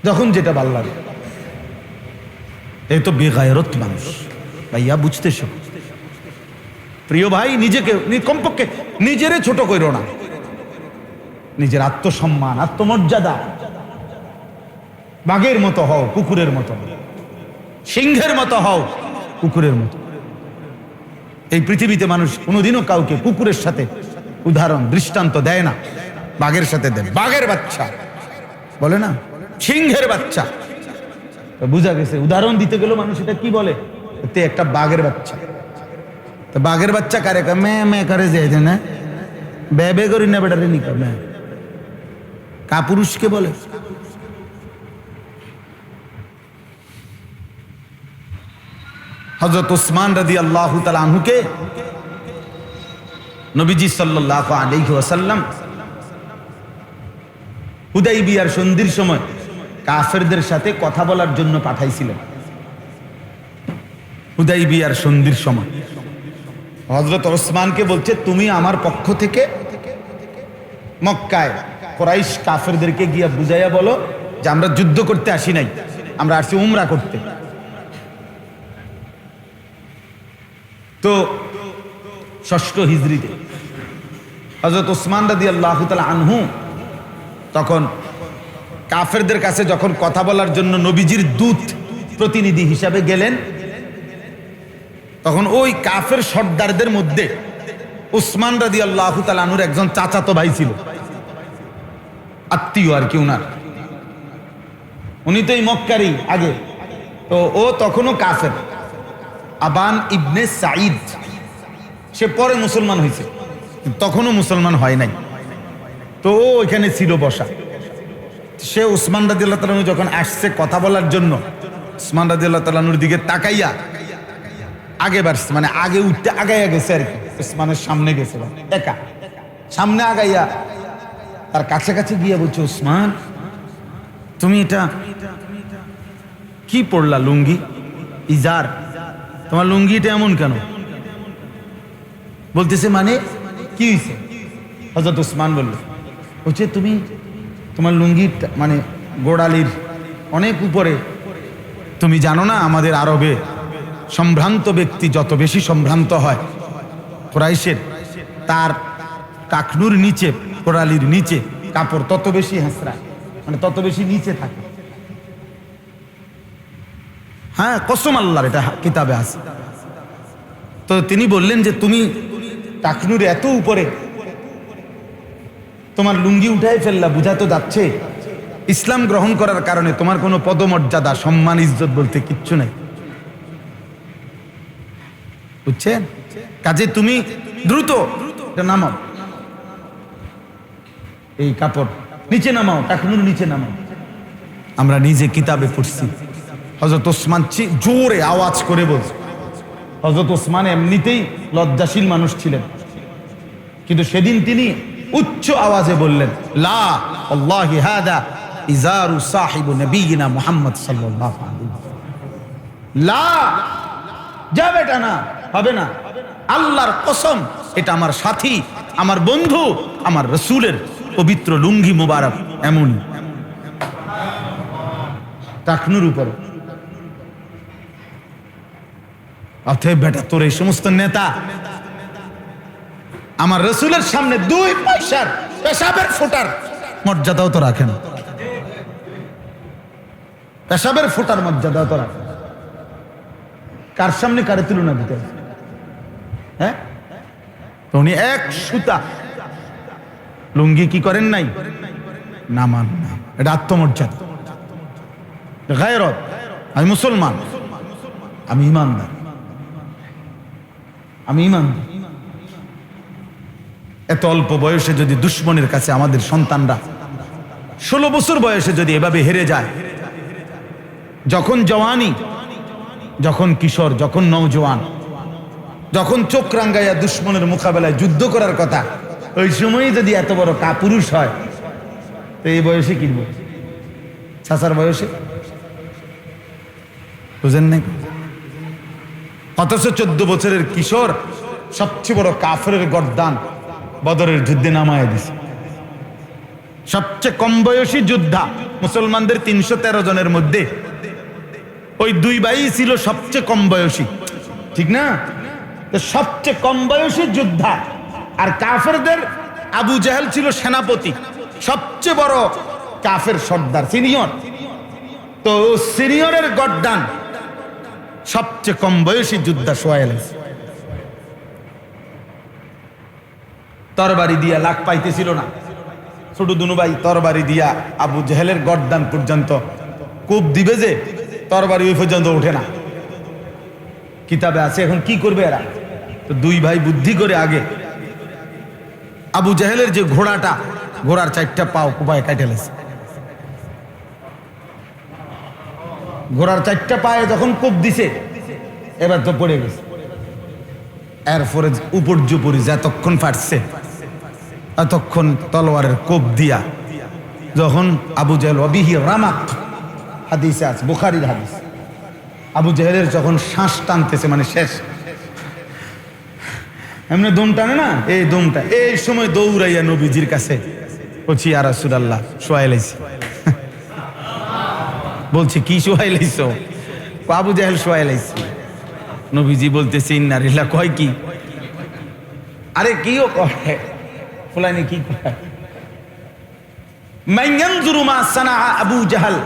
যখন যেটা ভাল লাগে। এই তো বেগায়রত মানুষ ভাইয়া, বুঝতেছ? প্রিয় ভাই, নিজেকে কমপক্ষে নিজেরে ছোট করো না। নিজের আত্মসম্মান, আত্মমর্যাদা, বাঘের মতো হও, কুকুরের মতো, সিংহের মতো হও, কুকুরের মতো। এই পৃথিবীতে মানুষ কোনোদিনও কাউকে কুকুরের সাথে উদাহরণ, দৃষ্টান্ত দেয় না, বাঘের সাথে দেয়। বাঘের বাচ্চা বলে না, সিংহের বাচ্চা। বুঝা গেছে, উদাহরণ দিতে গেল মানুষ এটা কি বলে, একটা বাঘের বাচ্চা। তো বাঘের বাচ্চা কারে মে করে যে না, বে করি না, বেটারে নি করে কাপুরুষকে বলে। হযরত উসমান রাদিয়াল্লাহু তাআলা আনহুকে নবীজি সাল্লাল্লাহু আলাইহি ওয়াসাল্লাম হুদাইবিয়ার সন্ধির সময় কাফেরদের সাথে কথা বলার জন্য পাঠাইছিলেন। হুদাইবিয়ার সন্ধির সময় হযরত ওসমানকে বলছে, তুমি আমার পক্ষ থেকে মক্কায় কুরাইশ কাফেরদেরকে গিয়া বুঝাইয়া বলো যে আমরা যুদ্ধ করতে আসি নাই, আমরা আসছি উমরা করতে। তো ৬ষ্ঠ হিজরিতে হযরত ওসমান রাদিয়াল্লাহু তাআলা আনহু তখন কাফেরদের কাছে যখন কথা বলার জন্য নবীজির দূত প্রতিনিধি হিসাবে গেলেন, তখন ওই কাফের সর্দারদের মধ্যে উসমান রাদিয়াল্লাহু তাআলা আনহুর একজন চাচাতো ভাই ছিল, আত্মীয় আর কি উনার। উনি তো এই মক্কারই আগে, তো ও তখনও কাফের। আবান ইবনে সাঈদ, সে পরে মুসলমান হয়েছে, তখনও মুসলমান হয় নাই। তো ও ওইখানে ছিল বসা। সে উসমান রাদিয়াল্লাহু তাআলা যখন আসছে কথা বলার জন্য, উসমান রাদিয়াল্লাহু তাআলার দিকে তাকাইয়া আগে বাড়ছে, মানে আগে উঠতে আগাইয়া গেছে আর কি, উসমানের সামনে গেছে, একা সামনে আগাইয়া তার কাছাকাছি গিয়ে বলছে, উসমান তুমি এটা কি পড়লা, লুঙ্গি, ইজার, তোমার লুঙ্গি এটা এমন কেন? বলতেছে মানে কি হয়েছে? হযরত উসমান বলল, বলছে তুমি তোমার লুঙ্গি মানে গোড়ালির অনেক উপরে, তুমি জানো না আমাদের আরবে সম্ভ্রান্ত ব্যক্তি যত বেশি সম্ভ্রান্ত হয় কুরাইশের, তার টাকনুর নিচে, গোড়ালির নিচে কাপড় তত বেশি হেঁচড়ায়, মানে তত বেশি নিচে থাকে। হ্যাঁ, কসম আল্লাহর, এটা কিতাবে আছে। তো তিনি বললেন যে তুমি টাকনুর এত উপরে, তোমার লুঙ্গি উঠাই ফেললা, বুঝা তো যাচ্ছে ইসলাম গ্রহণ করার কারণে তোমার কোনো পদমর্যাদা, সম্মান, ইজ্জত বলতে কিচ্ছু নাই, বুঝছেন? কাজে তুমি দ্রুত এটা নামাও, এই কাপড় নিচে নামাও, টাকনুর নিচে নামাও। আমরা নিজে কিতাবে পড়ছি, হযরত ওসমান জোরে আওয়াজ করে বলছে। হযরত ওসমান এমনিতেই লজ্জাশীল মানুষ ছিলেন, কিন্তু সেদিন তিনি উচ্চ আওয়াজে বললেন, লা আল্লাহি হাদা ইজারু সাহিবু নবিয়িনা মুহাম্মদ সাল্লাল্লাহু আলাইহি ওয়াসাল্লাম। লা, যাবে এটা না, হবে না, আল্লাহর কসম এটা আমার সাথী, আমার বন্ধু, আমার রাসূলের পবিত্র লুঙ্গি মোবারক এমন টাকনুর উপরে। অতএব বেটা, তোর এই সমস্ত নেতা আমার রসুলের সামনে 2 পয়সার পেশাবের ফোটার মর্যাদাও তো রাখেন, পেশাবের ফোটার মর্যাদাও তো রাখেন। কার সামনে কারে তুলনা দিতে? হ্যাঁ, উনি এক সুতা লুঙ্গি কি করেন নাই, নামান না। এটা আত্মমর্যাদা, গায়রত। আমি মুসলমান, আমি ইমানদার, আমি ইমানদার। এত অল্প বয়সে যদি দুশ্মনের কাছে আমাদের সন্তানরা 16 বছর বয়সে যদি এভাবে হেরে যায়, যখন জওয়ানি, যখন কিশোর, যখন নওজোয়ান, যখন চোখ রাঙ্গাইয়া দুশ্মনের মোকাবেলায় যুদ্ধ করার কথা, ওই সময়ই যদি এত বড় কাপুরুষ হয়, তো এই বয়সে কিনব, চাচার বয়সে, বুঝেন নাই? অথচ 14 বছরের কিশোর সবচেয়ে বড় কাফেরের গর্দান বদরের যুদ্ধে নামায় দিছে। সবচেয়ে কম বয়সী যোদ্ধা মুসলমানদের 313 জনের মধ্যে ওই 2 ভাই ছিল সবচেয়ে কম বয়সী, ঠিক না? তো সবচেয়ে কম বয়সী যোদ্ধা, আর কাফেরদের আবু জাহেল ছিল সেনাপতি, সবচেয়ে বড় কাফের সর্দার, সিনিয়র। তো সিনিয়রের গর্দান সবচেয়ে কম বয়সী যোদ্ধা সোহেল, তরবারি দিয়া লাখ পাইতেছিল না, ছোট দুনু ভাই তরবারি দিয়া আবু জাহেলের গর্দান পর্যন্ত কূপ দিবে, যে তরবারি ওই পর্যন্ত ওঠে না, কিতাবে আছে। এখন কি করবে এরা? তো 2 ভাই বুদ্ধি করে আগে আবু জাহেলের যে ঘোড়াটা, ঘোড়ার 4টা পাও কোপায় কাটেলেছে। ঘোড়ার 4টা পায়ে যখন কোপ দিছে, এবার তো পড়ে গেছে। এরপরে উপর্যুপরি যতক্ষণ ফাটছে, এতক্ষণ তলোয়ারের কোপ দিয়া যখন আবু জাহেল অবিহি রামাক, হাদিসে আছে, বুখারীর হাদিস, আবু জাহেলের যখন শ্বাস টানতেছে, মানে শেষ, এমনি দম টানে না, এই দমটা, এই সময় দৌড়াইয়া নবীজির কাছে বলছি, ইয়া রাসূলুল্লাহ, শোয়াই লাইছি। বলছে, কি শোয়াই লাইছো? আবু জাহেল শোয়াই লাইছি। নবীজি বলতেছে, ইন্না লিল্লাহ। কয় কি? আরে কিও কয়, ফুলানি কি কয়? মান ইয়ানজুরু মা সানা আবু জাহেল,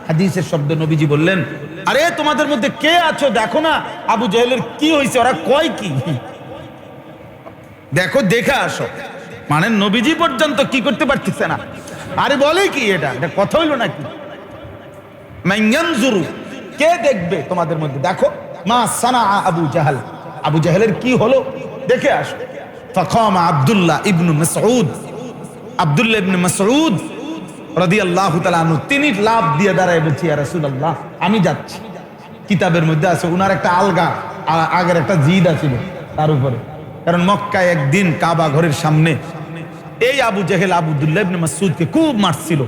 হাদিসের শব্দ নবীজি বললেন, আরে তোমাদের মধ্যে কে আছো, দেখো না আবু জাহেলের কি হয়েছে, ওরা কয় কি, দেখো, দেখে আসো। মানে নবীজি পর্যন্ত কি করতে পারতেছে না। আরে বলে কি, এটা কথা হইল নাকি? মান ইয়ানজুরু, কে দেখবে তোমাদের মধ্যে, দেখো, মা সানা আবু জাহেল, আবু জাহেলের কি হলো দেখে আসো। ফাকামা আব্দুল্লাহ ইবনে মাসউদ, আব্দুল্লাহ ইবনে মাসউদ রাদিয়াল্লাহু তাআলা আনহু, তিনি লাভ দিয়ে দাঁড়ায় বলছি, ইয়া রাসূলুল্লাহ, আমি যাচ্ছি। কিতাবের মধ্যে আছে উনার একটা আলগা, আগের একটা জিদ ছিল তার উপরে, কারণ মক্কায় একদিন কাবা ঘরের সামনে এই আবু জাহেল আব্দুল্লাহ ইবনে মাসউদকে খুব মারছিল,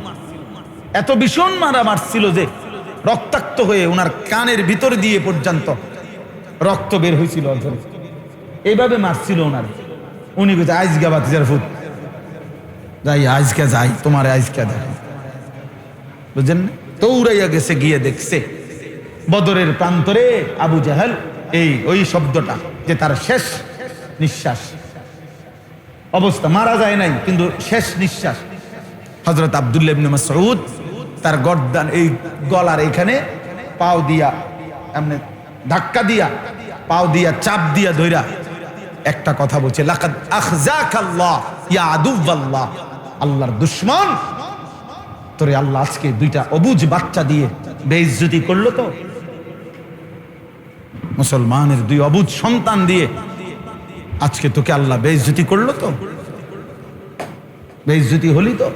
এত ভীষণ মারছিল যে রক্তাক্ত হয়ে ওনার কানের ভিতর দিয়ে পর্যন্ত রক্ত বের হয়েছিল। এইভাবে মারছিল ওনার। উনি বলছে, আইজগা বাতিজার ফুট, যাই আজকে যাই, তোমার আজকে দেখ, বুঝছেন? দৌড়াইয়া গেছে, গিয়ে দেখছে বদরের প্রান্তরে আবু জাহেল, এই ওই শব্দটা, যে তার শেষ নিঃশ্বাস অবস্থা, মারা যায় নাই কিন্তু শেষ নিঃশ্বাস। হযরত আব্দুল্লাহ ইবনে মাসউদ তার গর্দান, এই গলার এখানে পাও দিয়া, এমনি ধাক্কা দিয়া, পাও দিয়া চাপ দিয়া ধইরা একটা কথা বলছে, লাকাদ আখযাকাল্লাহ ইয়া আদুওয়াল্লাহ, আল্লাহর দুশমন, তোরে আল্লাহ আজকে 2টা অবুঝ বাচ্চা দিয়ে বেইজ্জতি করলো। তো মুসলমানের 2 অবুঝ সন্তান দিয়ে আজকে তোকে আল্লাহ বেইজ্জতি করলো। তো বেইজ্জতি হলি তো।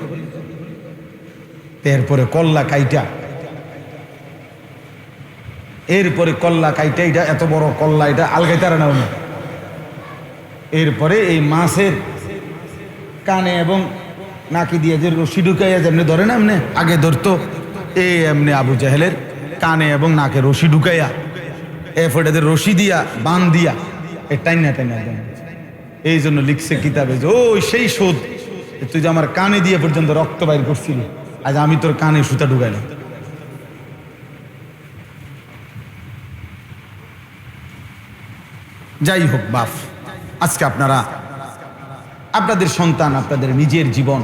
এরপরে কল্লা কাইটা, এরপরে কল্লা কাইটা, এটা এত বড় কল্লা, এটা আলগাইতারে না উনি। এরপরে এই মাছের কানে এবং নাকি দিয়ে যে রশি ঢুকাইয়া যেমনি ধরে না, এমনি আগে ধরতো, এই এমনি আবু জাহেলের কানে এবং নাকে রশি ঢুকাইয়া, এরপরে রশি দিয়া বান দিয়া টাইনা টাইনা দেন। এই জন্য লিখছে কিতাবে যে ওই সেই শোধ, তুই যে আমার কানে দিয়ে পর্যন্ত রক্ত বাইর করছিলি, আজ আমি তোর কানে সুতা ঢুকাইলাম। যাই হোক বাপ, আজকে আপনারা আপনাদের সন্তান, আপনাদের নিজের জীবন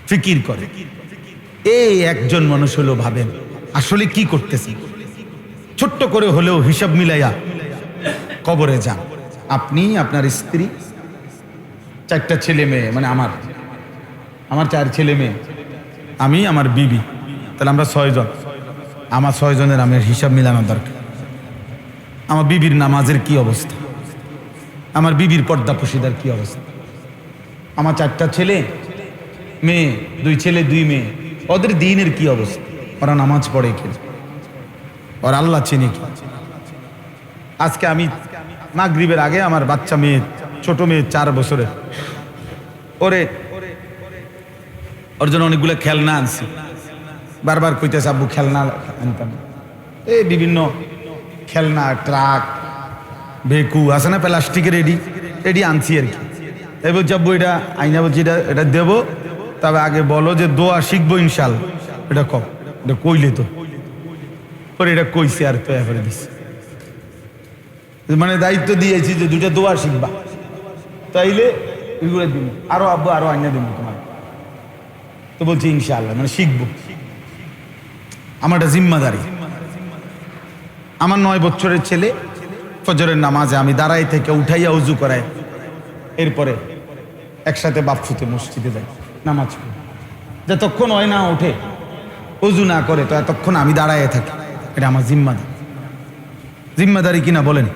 ফিকির করে এই একজন মানুষ হলো ভাবেন আসলে কি করতেছি, ছোট্ট করে হলেও হিসাব মিলাইয়া কবরে যান। আপনি, আপনার স্ত্রী, 4টা ছেলে মেয়ে, মানে আমার 4 ছেলে মেয়ে, আমি, আমার বিবি, তাহলে আমরা 6 জন। আমার 6 জনের আমি হিসাব মিলানো দরকার। আমার বিবির নামাজের কি অবস্থা, আমার বিবির পর্দা পশিদার কি অবস্থা, আমার 4টা ছেলে মেয়ে, 2 ছেলে 2 মেয়ে, ওদের দিনের কি অবস্থা, ওরা নামাজ পড়ে কি, ওরা আল্লাহ চিনি কি। আজকে আমি মাগরিবের আগে আমার বাচ্চা মেয়ে, ছোট মেয়ে 4 বছরের, ওর জন্য অনেকগুলো খেলনা আনছি। বারবার কইতেছে আব্বু খেলনা আনতাম, এই বিভিন্ন খেলনা, ট্রাক, বেকু আছে না প্লাস্টিকের, এডি আনছি আর কি। এই বলছি আব্বু এটা আইনা, বলছি এটা দেবো, তবে আগে বলো যে দোয়া শিখবো ইনশাল্লাহ। এটা এটা কইলে তো পরে এটা কইছে আর তৈরি করে দিচ্ছে, মানে দায়িত্ব দিয়েছি যে 2টা দোয়া শিখবা, তাইলে এগুলো দিব, আরো আব্বু আরো আইনা দিব তোমার। তো বলছি ইনশাআল্লাহ, মানে শিখবো, আমার একটা জিম্মাদারি। আমার 9 বছরের ছেলে ফজরের নামাজে আমি দাঁড়াই থেকে উঠাইয়া উজু করাই, এরপরে একসাথে বাপসুতে মসজিদে যাই নামাজ পড়ি। যতক্ষণ হয় না ওঠে, উজু না করে, তো এতক্ষণ আমি দাঁড়াইয়া থাকি। এটা আমার জিম্মাদারি কিনা বলেন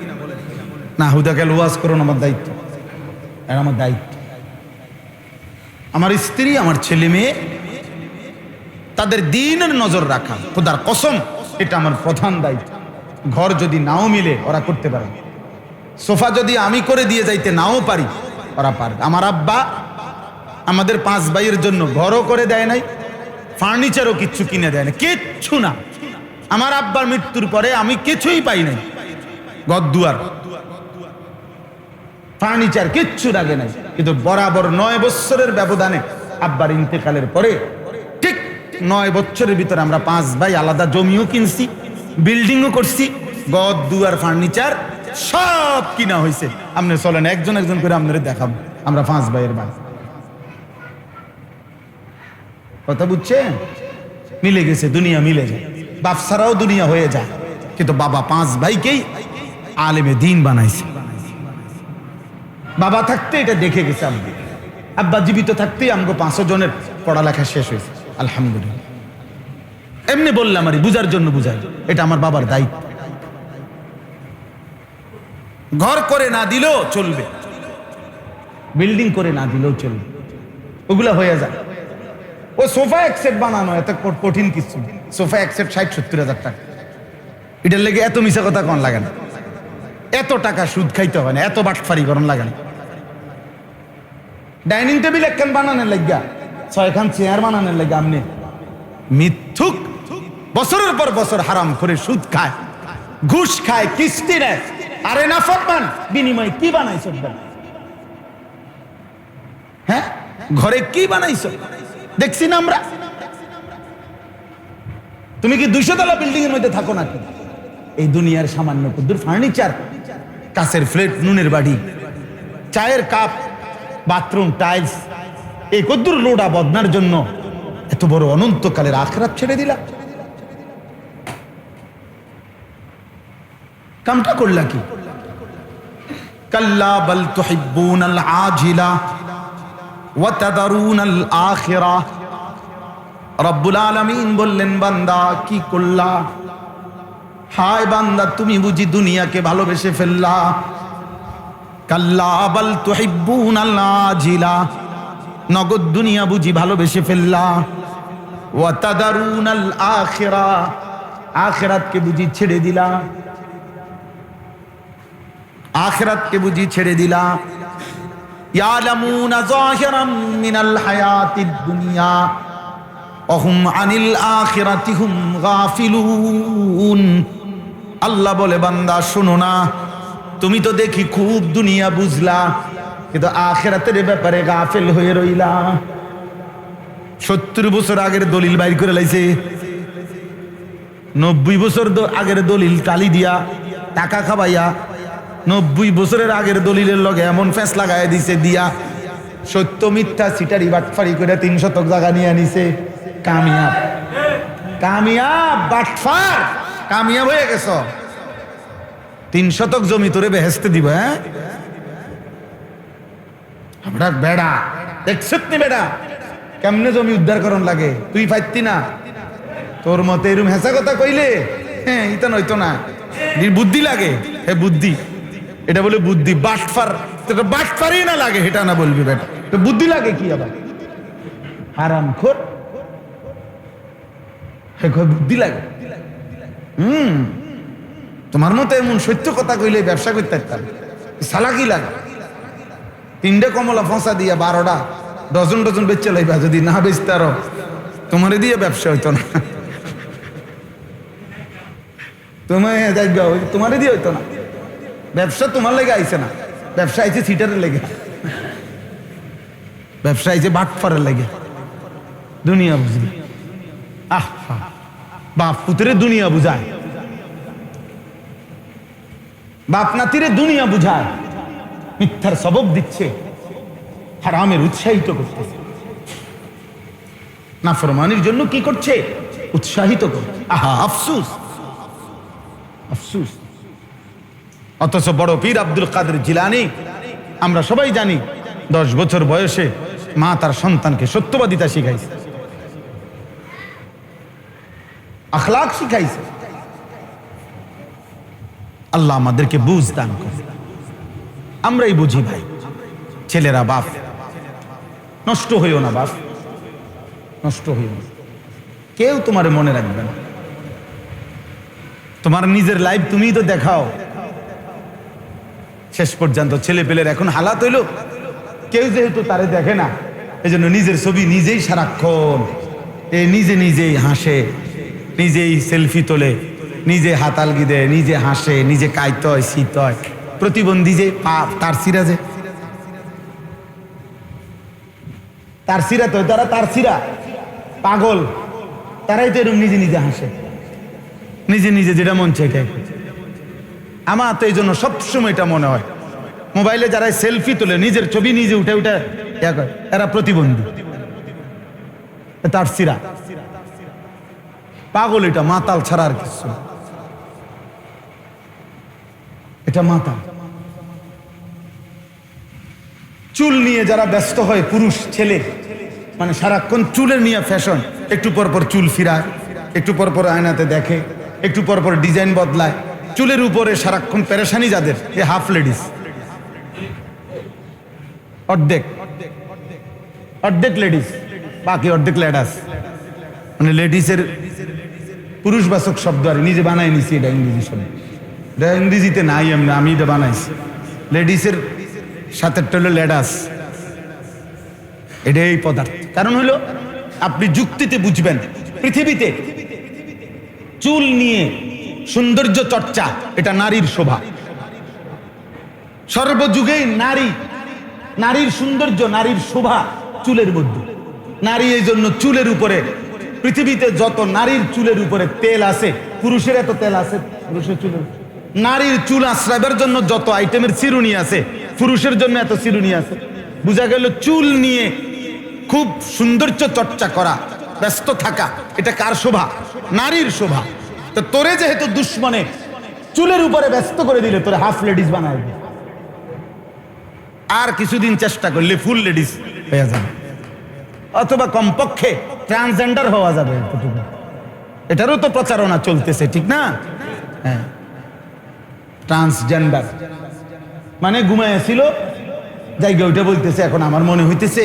না? হুদাকে ওয়াজ করুন, আমার দায়িত্ব, এটা আমার দায়িত্ব। আমার স্ত্রী, আমার ছেলে মেয়ে, তাদের দ্বীনের নজর রাখা, খোদার কসম এটা আমার প্রধান দায়িত্ব। ঘর যদি নাও মিলে ওরা করতে পারে, সোফা যদি আমি করে দিয়ে যাইতে নাও পারি ওরা পারবে। আমার আব্বা আমাদের 5 ভাইয়ের জন্য ঘরও করে দেয় নাই, ফার্নিচারও কিচ্ছু কিনে দেয় না, কিচ্ছু না। আমার আব্বার মৃত্যুর পরে আমি কিছুই পাই নাই, ঘর দুয়ার, ফার্নিচার কিচ্ছু লাগে নাই। কিন্তু বরাবর 9 বছরের ব্যবধানে আব্বার ইন্তেকালের পরে ঠিক 9 বছরের ভিতরে আমরা 5 ভাই আলাদা জমিও কিনছি, বিল্ডিংও করছি, ঘর দুয়ার ফার্নিচার সব কিনা হয়েছে। আপনি চলেন একজন একজন করে আপনাদের দেখাবো, আমরা 5 ভাইয়ের ভাই। কথা বুঝছেন? মিলে গেছে, দুনিয়া মিলে যায়, বাপ ছাড়াও দুনিয়া হয়ে যায়। কিন্তু বাবা 5 ভাইকেই আলেমে দ্বীন বানাইছে। বাবা থাকতে এটা দেখে গেছে, আব্বা জীবিত থাকতেই আমাকে 5 জনের পড়ালেখা শেষ হয়েছে, আলহামদুলিল্লাহ। এমনি বললাম আর বুঝার জন্য বুঝাই, এটা আমার বাবার দায়িত্ব। ঘর করে না দিলেও চলবে, বিল্ডিং করে না দিলেও চলবে, ওগুলা হয়ে যায়। ও সোফা এক সেট বানানো এত কঠিন কিছু, সোফা এক সেট 60-70 হাজার টাকা। এটার লেগে এত মিশা কথা কোন লাগে না, এত টাকা সুদ খাইতে হয় না, এত বাটফারি করন লাগে না। ডাইনিং টেবিল একখান বানানোর লাগিয়া 6খান চেয়ার বানানোর লাগে আপনি মিথ্যুক বছরের পর বছর হারাম করে সুদ খায়, ঘুষ খায়, কিস্তি নেয়। আরে না ফরমান বিনিময় কি বানাইছো? হ্যাঁ, ঘরে কি বানাইছো দেখছি না আমরা। তুমি কি 200 তলা বিল্ডিং এর মধ্যে থাকো নাকি? এই দুনিয়ার সামান্য কুদ্দুর ফার্নিচার, কাছের ফ্লেট, নুনের বাড়ি, চায়ের কাপ, বাথরুম টাইলস, এই কুদ্দুর লোডা বদনার জন্য এত বড় অনন্তকালের আখিরাত ছেড়ে দিলা। কামটা করলা কি? কাল্লা বাল তুহিব্বুনাল আজিলা ওয়া তাদারুনাল আখিরা। রব্বুল আলামিন বললেন, বান্দা কি করলা? হায় বান্দা, তুমি বুঝি দুনিয়াকে ভালোবেসে ফেললা। কাল্লা বাল তুহিব্বুনাল আজিলা, নগদ দুনিয়া বুঝি ভালোবেসে ফেললা। ওয়া তাদারুনাল আখিরা, আখিরাতকে বুঝি ছেড়ে দিলা। আখিরাতকে বুঝি ছেড়ে দিলা। ইয়ালামুনা যাহিরাম মিনাল হায়াতিদ দুনিয়া ওয়া হুম আনিল আখিরাতি হুম গাফিলুন। আল্লাহ বলে, বান্দা শোনো না, তুমি তো দেখি খুব দুনিয়া বুঝলা, কিন্তু আখিরাতের ব্যাপারে গাফিল হয়ে রইলা। 70 বছর আগের দলিল বাইর করে লাইছে, 90 বছর আগের দলিল টালি দিয়া টাকা খাবাইয়া 90 বছরের আগের দলিলের লগে এমন ফেস লাগাই দিছে দিয়া সত্য মিথ্যা সিটারি বাটফারি করে 3 শতক জায়গা নিয়ে নিছে। কামিয়াব কামিয়াব বাটফার কামিয়াব হয়ে গেছ। 3 শতক জমি তোরে বেহেস্তে দিব। হ্যাঁ আমরা বেড়া দেখছত নি বেড়া কেমনে জমি উদ্ধার করন লাগে, তুই পাইতি না? তোর মতে এরম হেসা কথা কইলে হ্যাঁ ইতা নয়তো না, বুদ্ধি লাগে। হে বুদ্ধি, এটা বলে বুদ্ধি। বাটফার বাটফারই না লাগে এটা না বলবি বেটা, তো বুদ্ধি লাগে কি আবার? হারামখোর হে বুদ্ধি লাগে। তোমার মতো এমন সত্য কথা কইলে ব্যবসা করতে পারতাম। সালাকি লাগে। 3টে কমলা ফসা দিয়া 12টা ডজন ডজন বেচে লাইবা, যদি না বেচতে আরো তোমারে দিয়ে ব্যবসা হইতো না। তোমারে দিয়ে হইতো না। ব্যবসা তোমার লেগে আইছে না, ব্যবসা আইছে সিটারের লেগে, ব্যবসা আইছে বাটফারের লেগে। দুনিয়া বুঝলি? বাপ পুত্রে দুনিয়া বুঝায়, বাপ নাতিরে দুনিয়া বুঝায়, মিথ্যার সবব দিচ্ছে, হারামের উৎসাহিত করতেছে, নাফরমানির জন্য কি করছে? উৎসাহিত করছে। আহা আফসুস আফসুস। অথচ বড় পীর আব্দুল কাদের জিলানী আমরা সবাই জানি 10 বছর বয়সে মা তার সন্তানকে সত্যবাদিতা শিখাইছে, আখলাক শিখাইছে। আল্লাহ আমাদেরকে বুঝ দান করে। আমরাই বুঝি ভাই। ছেলেরা বাপ, নষ্ট হইও না বাপ, নষ্ট হইও না। কেউ তোমার মনে রাখবে না। তোমার নিজের লাইফ তুমিই তো দেখাও। শেষ পর্যন্ত ছেলে পেলের এখন হালাত হইল, কেউ যেহেতু তারে দেখে না, এজন্য নিজের ছবি নিজেই সারাক্ষণ নিজে নিজেই হাসে, নিজেই সেলফি তোলে, নিজে হাতালগি দেয়, নিজে হাসে, নিজে কাইত হয়, শীত হয়। প্রতিবন্ধী যে তার সিরা, যে তার সিরা, তো তারা তার সিরা পাগল, তারাই তো এরকম নিজে নিজে হাসে, নিজে নিজে যেটা মন চায় এটাই। আমার তো এই জন্য সবসময় এটা মনে হয়, মোবাইলে যারা সেলফি তোলে, নিজের ছবি নিজে উঠে উঠে এরা প্রতিবন্ধী, তার সিরা পাগল। এটা মাতাল ছাড়া আর কিছু, এটা মাতাল। চুল নিয়ে যারা ব্যস্ত হয়, পুরুষ ছেলে, মানে সারাক্ষণ চুলের নিয়ে ফ্যাশন, একটু পর পর চুল ফিরায়, একটু পর পর আয়নাতে দেখে, একটু পর পর ডিজাইন বদলায়, চুলের উপরে সারাক্ষণ পেরেশানি যাদের, এ হাফ লেডিস, অর্ধেক অর্ধেক লেডিস, বাকি অর্ধেক লেডাস। মানে লেডিসের পুরুষবাচক শব্দ আর নিজে বানাই নিছি, এটা ইংরেজি শব্দ, এটা ইংরেজিতে নাই, আমি এটা বানাইছি। লেডিসের সাথে হলো লেডাস, এটা এই পদার্থ। কারণ হলো আপনি যুক্তিতে বুঝবেন, পৃথিবীতে চুল নিয়ে সৌন্দর্য চর্চা এটা নারীর শোভা। সর্বযুগেই নারীর সৌন্দর্য, নারীর শোভা চুলের মধ্যে। নারী এই জন্য চুলের উপরে, পৃথিবীতে যত নারীর চুলের উপরে তেল আছে, পুরুষের এত তেল আছে পুরুষের চুলের। নারীর চুল আশ্রয়ের জন্য যত আইটেমের চিরুনি আছে, পুরুষের জন্য এত চিরুনি আছে। বোঝা গেল চুল নিয়ে খুব সৌন্দর্য চর্চা করা, ব্যস্ত থাকা, এটা কার শোভা? নারীর শোভা। তো তোরে যেহেতু দুশ্মনে চুলের উপরে ব্যস্ত করে দিলে, তোরে হাফ লেডিস বানায়, আর কিছুদিন চেষ্টা করলে ফুল লেডিস হয়ে যাবে, অথবা কমপক্ষে ট্রান্সজেন্ডার হওয়া যাবে। এটারও তো প্রচারণা চলতেছে, ঠিক না? হ্যাঁ, ট্রান্সজেন্ডার মানে ঘুমাইছিল জায়গা ওইটা বলতেছে, এখন আমার মনে হইতেছে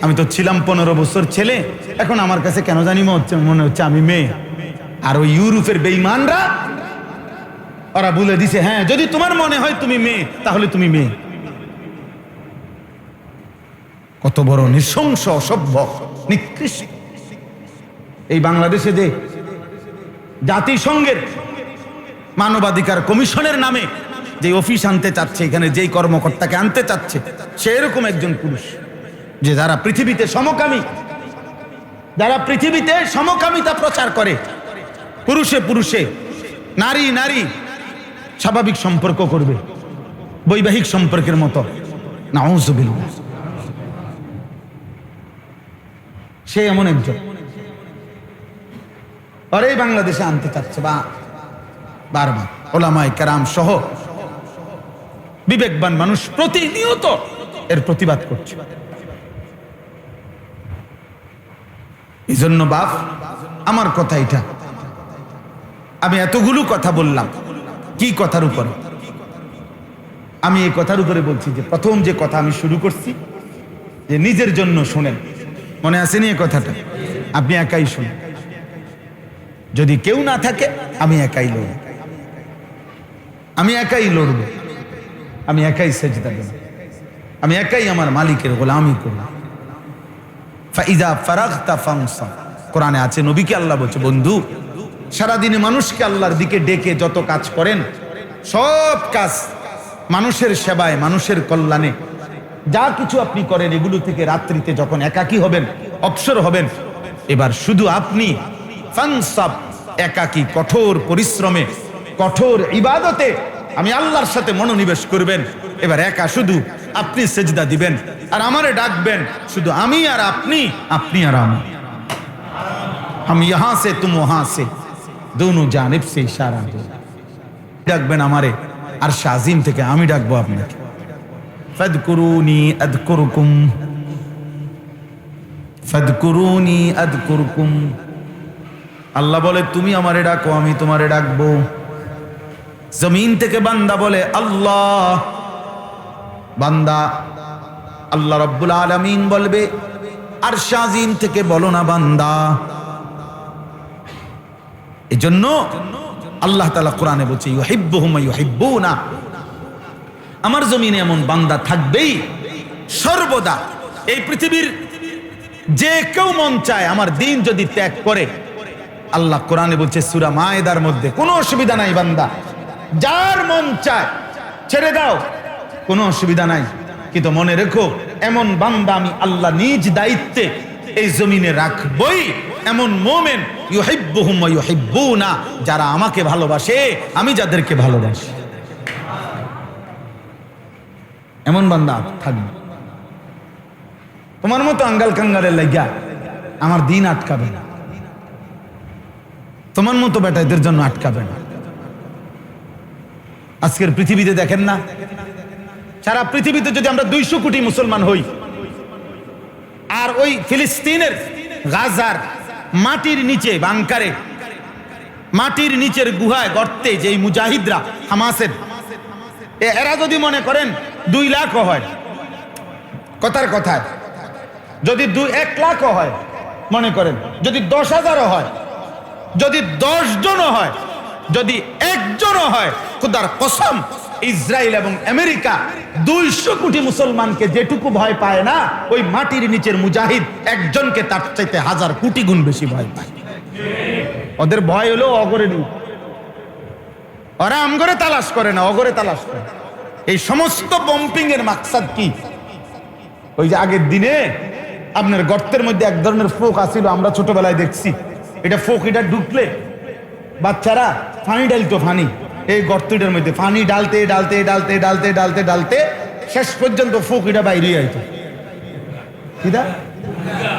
আমি তো ছিলাম 15 বছর ছেলে, এখন আমার কাছে কেন জানি মনে হচ্ছে আমি মেয়ে। আর ওই ইউরোপের বেঈমানরা ওরা বলে দিছে, হ্যাঁ যদি তোমার মনে হয় তুমি মেয়ে, তাহলে তুমি মেয়ে। কত বড় নৃশংস, অসভ্য, নিকৃষ্ট। এই বাংলাদেশে যে জাতিসংঘের মানবাধিকার কমিশনের নামে যে অফিস আনতে চাচ্ছে, এখানে যেই কর্মকর্তাকে আনতে চাচ্ছে, সে এরকম একজন পুরুষ, যে যারা পৃথিবীতে সমকামিতা প্রচার করে, পুরুষে পুরুষে, নারী নারী স্বাভাবিক সম্পর্ক করবে, বৈবাহিক সম্পর্কের মতো। নাউযুবিল্লাহ। সে এমন একজন, আরে বাংলাদেশে আনতে চাচ্ছে বারবার ওলামায়ে কেরাম সহ বিবেকবান মানুষ প্রতিনিয়ত এর প্রতিবাদ করছে। এই জন্য বাপ, আমার কথা এটা, আমি এতগুলো কথা বললাম কি কথার উপরে? আমি এই কথার উপরে বলছি যে প্রথম যে কথা আমি শুরু করছি যে নিজের জন্য শুনেন, মনে আসেনি এই কথাটা? আপনি একাই শুনেন, যদি কেউ না থাকে আমি একাই লড়ব, আমি একাই লড়ব, আমি একাই সেজদা দেব, আমি একাই আমার মালিকের গোলামি করব। ফাইজা ফারাগতা ফানসাব, কোরআনে আছে, নবীকে আল্লাহ বলছে, বন্ধু সারাদিনে মানুষকে আল্লাহর দিকে ডেকে যত কাজ করেন, সব কাজ মানুষের সেবায়, মানুষের কল্যাণে, যা কিছু আপনি করেন, এগুলো থেকে রাত্রিতে যখন একাকী হবেন, অবসর হবেন, এবার শুধু আপনি ফানসাব, একাকী কঠোর পরিশ্রমে, কঠোর ইবাদতে আমি আল্লাহর সাথে মনোনিবেশ করবেন। এবার একা শুধু আপনি সেজদা দিবেন আর আমারে ডাকবেন, শুধু আমি আর আপনি, আপনি আর আমি, हम यहां से तुम वहां से दोनों जानिब से इशारा दो। ডাকবেন আমারে আর শাজিম থেকে আমি ডাকবো আপনাকে। ফাদকুরুনি আযকুরকুম, ফাদকুরুনি আযকুরকুম। আল্লাহ বলে তুমি আমারে ডাকো, আমি তোমারে ডাকবো। জমিন থেকে বান্দা বলে আল্লাহ, বান্দা আল্লাহ রাব্বুল আলামিন বলবে আর শাজিম থেকে বলো না বান্দা। এজন্য আল্লাহ তাআলা কোরআনে বলছে ইউহিব্বুহুম ওয়া ইউহিব্বুনা, আমার জমিনে এমন বান্দা থাকবেই সর্বদা। এই পৃথিবীর যে কেউ মন চায় আমার দিন যদি ত্যাগ করে, আল্লাহ কোরআনে বলছে সূরা মায়েদার মধ্যে, কোনো অসুবিধা নাই বান্দা, যার মন চায় ছেড়ে দাও, কোনো অসুবিধা নাই, কিন্তু মনে রেখো এমন বান্দা আমি আল্লাহ নিজ দায়িত্বে এই জমিনে রাখবই। এমন মুমিন ইউহিব্বুহুম ওয়া ইউহিব্বুনা, যারা আমাকে ভালোবাসে, আমি যাদেরকে ভালোবাসি, এমন বান্দা থাকবে। তোমার মতো আঙ্গাল কাঙ্গালের লাগিয়া আমার দিন আটকাবে না, তোমার মতো বেটাদের জন্য আটকাবে না। আজকের পৃথিবীতে দেখেন না, সারা পৃথিবীতে যদি আমরা 200 কোটি মুসলমান হই, আর ওই ফিলিস্তিনের গাজার মাটির নিচে বাংকারে, মাটির নিচের গুহায় গর্তে যে মুজাহিদরা হামাসের, এরা যদি মনে করেন 2 লাখ হয়, কথার কথায় যদি 1 লাখ হয়, মনে করেন যদি 10,000 হয়, যদি 10 জনও হয়, যদি 1 জনও হয়, খোদার কসম ইসরায়েল এবং আমেরিকা 200 কোটি মুসলমানকে যেটুকু ভয় পায় না, ওই মাটির নিচের মুজাহিদ একজনকে তার চাইতে 1000 কোটি গুণ বেশি ভয় পায়। ওদের ভয় হলো অগরে নিয়ে, ওরা আমগরে তালাশ করে না, অগরে তালাশ করে। এই সমস্ত বম্পিং এর মাকসাদ কি? ওই যে আগের দিনে আপনার গর্তের মধ্যে এক ধরনের ফোক আসিল, আমরা ছোটবেলায় দেখছি, এটা ফোক, এটা ঢুকলে বাচ্চারা পানি ডালতো, পানি এই গর্তটার মধ্যে পানি ডালতে ডালতে ডালতে ডালতে ডালতে ডালতে শেষ পর্যন্ত ফোক এটা বাইরে আইতো।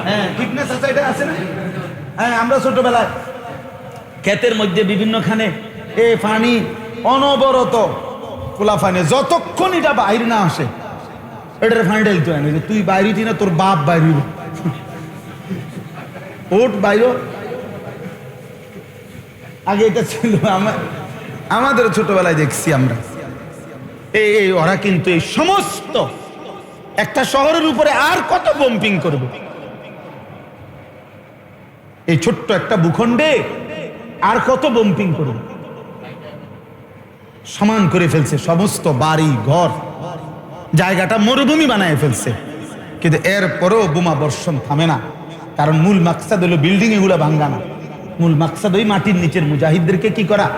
হ্যাঁ, ফিটনেস আছে, এটা আছে না? হ্যাঁ, আমরা ছোটবেলায় ক্ষেতের মধ্যে বিভিন্নখানে এই পানি অনবরত খোলা পানি, যতক্ষণ এটা বাইরে না আসে এটার পানি ডালতো না, যে তুই বাইরে না তোর বাপ বাইরে ওট বাইরে। আগে এটা ছিল, আমাদের ছোটবেলায় দেখছি আমরা। এই ওরা কিন্তু এই সমস্ত একটা শহরের উপরে আর কত বম্পিং করবে, এই ছোট্ট একটা ভূখণ্ডে আর কত বম্পিং করবে, সমান করে ফেলছে সমস্ত বাড়ি ঘর, জায়গাটা মরুভূমি বানায় ফেলছে। কিন্তু এরপরেও বোমা বর্ষণ থামে না, কারণ মূল মাকসাদ হলো বিল্ডিং এগুলো ভাঙ্গা না, মূল মাকসাদ ওই মাটির নিচের মুজাহিদদেরকে কি করা।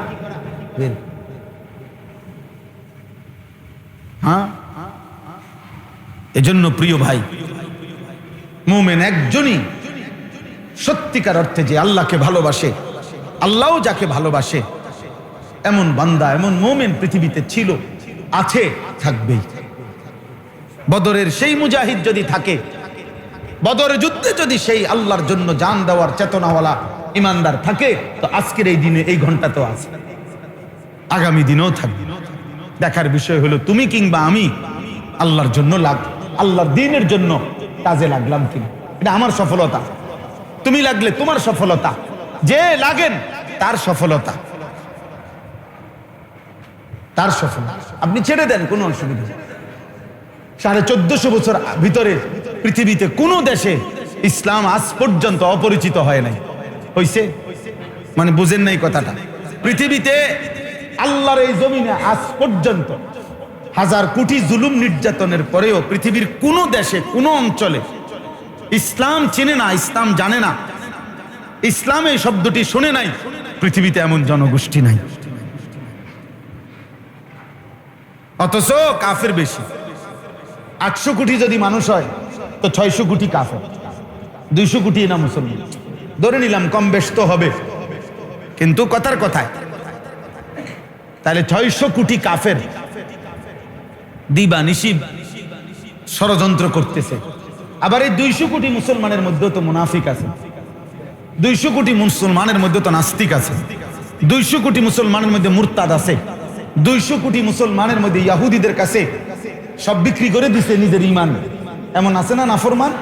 হ্যাঁ, এজন্য প্রিয় ভাই, মুমিন একজনই সত্যিকার অর্থে যে আল্লাহকে ভালোবাসে, আল্লাহও যাকে ভালোবাসে এমন বান্দা, এমন মোমেন পৃথিবীতে ছিল, আছে, থাকবেই। বদরের সেই মুজাহিদ যদি থাকে, বদর যুদ্ধে যদি সেই আল্লাহর জন্য জান দেওয়ার চেতনাওয়ালা ইমানদার থাকে, তো আজকের এই দিনে এই ঘন্টা তো আছে, আগামী দিনেও থাকবে। দেখার বিষয় হলো তুমি কিংবা আমি আল্লাহর জন্য আল্লাহর দ্বীনের জন্য কাজে লাগলাম কিনা। এটা আমার সফলতা, তুমি লাগলে তোমার সফলতা, যে লাগেন তার সফলতা, তার সফলতা। আপনি ছেড়ে দেন, কোনো অসুবিধা নেই। 1450 বছর ভিতরে পৃথিবীতে কোনো দেশে ইসলাম আজ পর্যন্ত অপরিচিত হয় নাই। হইছে? মানে বুঝেন নাই কথাটা। পৃথিবীতে আল্লাহর এই জমিনে আজ পর্যন্ত 1000 কোটি জুলুম নির্যাতনের পরেও পৃথিবীর কোনো দেশে, কোনো অঞ্চলে ইসলাম চেনে না, ইসলাম জানে না, ইসলাম এই শব্দটি শুনে নাই, পৃথিবীতে এমন জনগোষ্ঠী নাই। অথচ কাফের বেশি। 800 কোটি যদি মানুষ হয় তো 600 কোটি কাফের, 200 কোটি না মুসলমান। ধরে নিলাম কম বেশ তো হবে, কিন্তু কথার কথায় তাহলে 600 কোটি কাফের দিবানিশি ষড়যন্ত্র করতেছে। আবার এই 200 কোটি মুসলমানের মধ্যেও তো মুনাফিক আছে, 200 কোটি মুসলমানের মধ্যে তো নাস্তিক আছে, 200 কোটি মুসলমানের মধ্যে মুরতাদ আছে, 200 কোটি মুসলমানের মধ্যে ইহুদিদের কাছে সব বিক্রি করে দিছে নিজের ঈমান। এমন আছে না নাফরমান?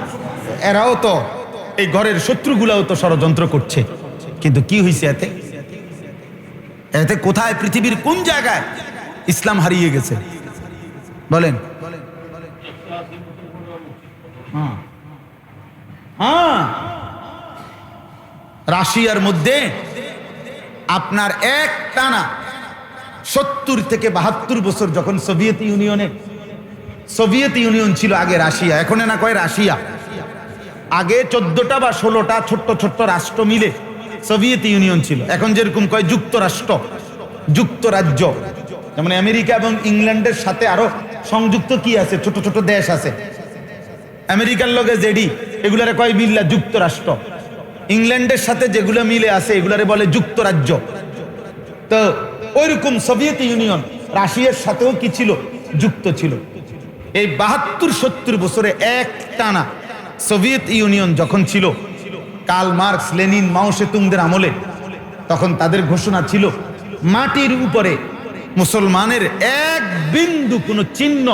এরাও তো, এই ঘরের শত্রুগুলাও তো ষড়যন্ত্র করছে। কিন্তু কি হয়েছে এতে? এতে কোথায়, পৃথিবীর কোন জায়গায় ইসলাম হারিয়ে গেছে বলেন? রাশিয়ার মধ্যে আপনার এক টানা 70 থেকে 72 বছর, যখন সোভিয়েত ইউনিয়ন ছিল আগে রাশিয়া, এখন না কয় রাশিয়া, আগে 14টা বা 16টা ছোট্ট ছোট্ট রাষ্ট্র মিলে সোভিয়েত ইউনিয়ন ছিল। এখন যেরকম কয় যুক্তরাষ্ট্র, যুক্তরাজ্য, যেমন আমেরিকা এবং ইংল্যান্ডের সাথে আরো সংযুক্ত কি আছে, ছোট ছোট দেশ আছে। আমেরিকার লগে জেডি, এগুলারে কয় মিল্লা যুক্তরাষ্ট্র। ইংল্যান্ডের সাথে যেগুলো মিলে আছে এগুলারে বলে যুক্তরাজ্য। তো ওইরকম সোভিয়েত ইউনিয়ন রাশিয়ার সাথেও কি ছিল, যুক্ত ছিল। এই 72-70 বছরে এক টানা সোভিয়েত ইউনিয়ন যখন ছিল, কার্ল মার্কস, লেনিন, মাও সেতুংদের আমলে, তখন তাদের ঘোষণা ছিল মাটির উপরে মুসলমানের এক বিন্দু কোনো চিহ্ন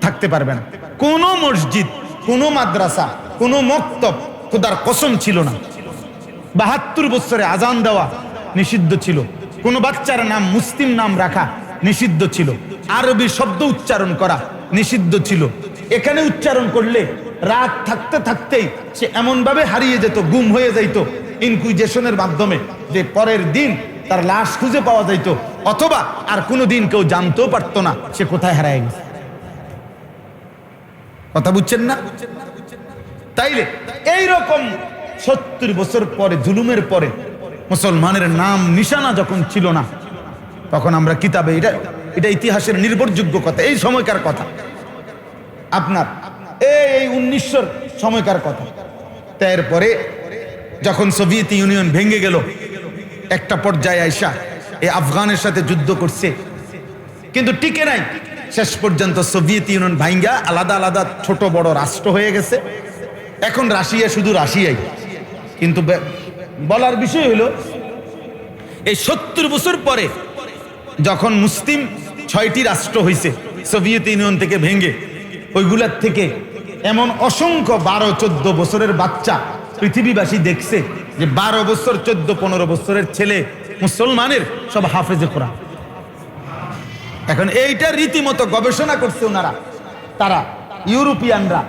থাকতে পারবে না। কোনো মসজিদ, কোনো মাদ্রাসা, কোনো মক্তব খোদার কসম ছিল না। 72 বছরে আজান দেওয়া নিষিদ্ধ ছিল, কোনো বাচ্চার নাম মুসলিম নাম রাখা নিষিদ্ধ ছিল, আরবি শব্দ উচ্চারণ করা নিষিদ্ধ ছিল। এখানে উচ্চারণ করলে রাত থাকতে থাকতেই সে এমন ভাবে হারিয়ে যেত, গুম হয়ে যাইত ইনকুইজিশনের মাধ্যমে, যে পরের দিন তার লাশ খুঁজে পাওয়া যাইত, অথবা আর কোনোদিন কেউ জানতেও পারতো না সে কোথায় হারিয়ে গেছে। কথা বুঝছেন না? তাইলে এইরকম 70 বছর পরে, জুলুমের পরে, মুসলমানের নাম নিশানা যখন ছিল না, তখন আমরা কিতাবে, এটা ইতিহাসের নির্ভরযোগ্য কথা, এই সময়কার কথা, আপনার এই 1900 সময়কার কথা। তারপরে যখন সোভিয়েত ইউনিয়ন ভেঙে গেল, একটা পর্যায়ে আইসা এই আফগানের সাথে যুদ্ধ করছে, কিন্তু টিকে নাই। শেষ পর্যন্ত সোভিয়েত ইউনিয়ন ভাঙ্গা আলাদা আলাদা ছোট বড় রাষ্ট্র হয়ে গেছে। এখন রাশিয়া শুধু রাশিয়াই। কিন্তু বলার বিষয় হলো, এই 70 বছর পরে যখন মুসলিম 6টি রাষ্ট্র হয়েছে সোভিয়েত ইউনিয়ন থেকে ভেঙে, ওইগুলার থেকে এমন অসংখ্য 12-14 বছরের বাচ্চা পৃথিবীবাসী দেখছে যে 12 বছর 14-15 বছরের ছেলে মুসলমানের সব হাফেজে কোরআন। এখন এইটা রীতিমতো গবেষণা করছে ওনারা, তারা ইউরোপিয়ানরা,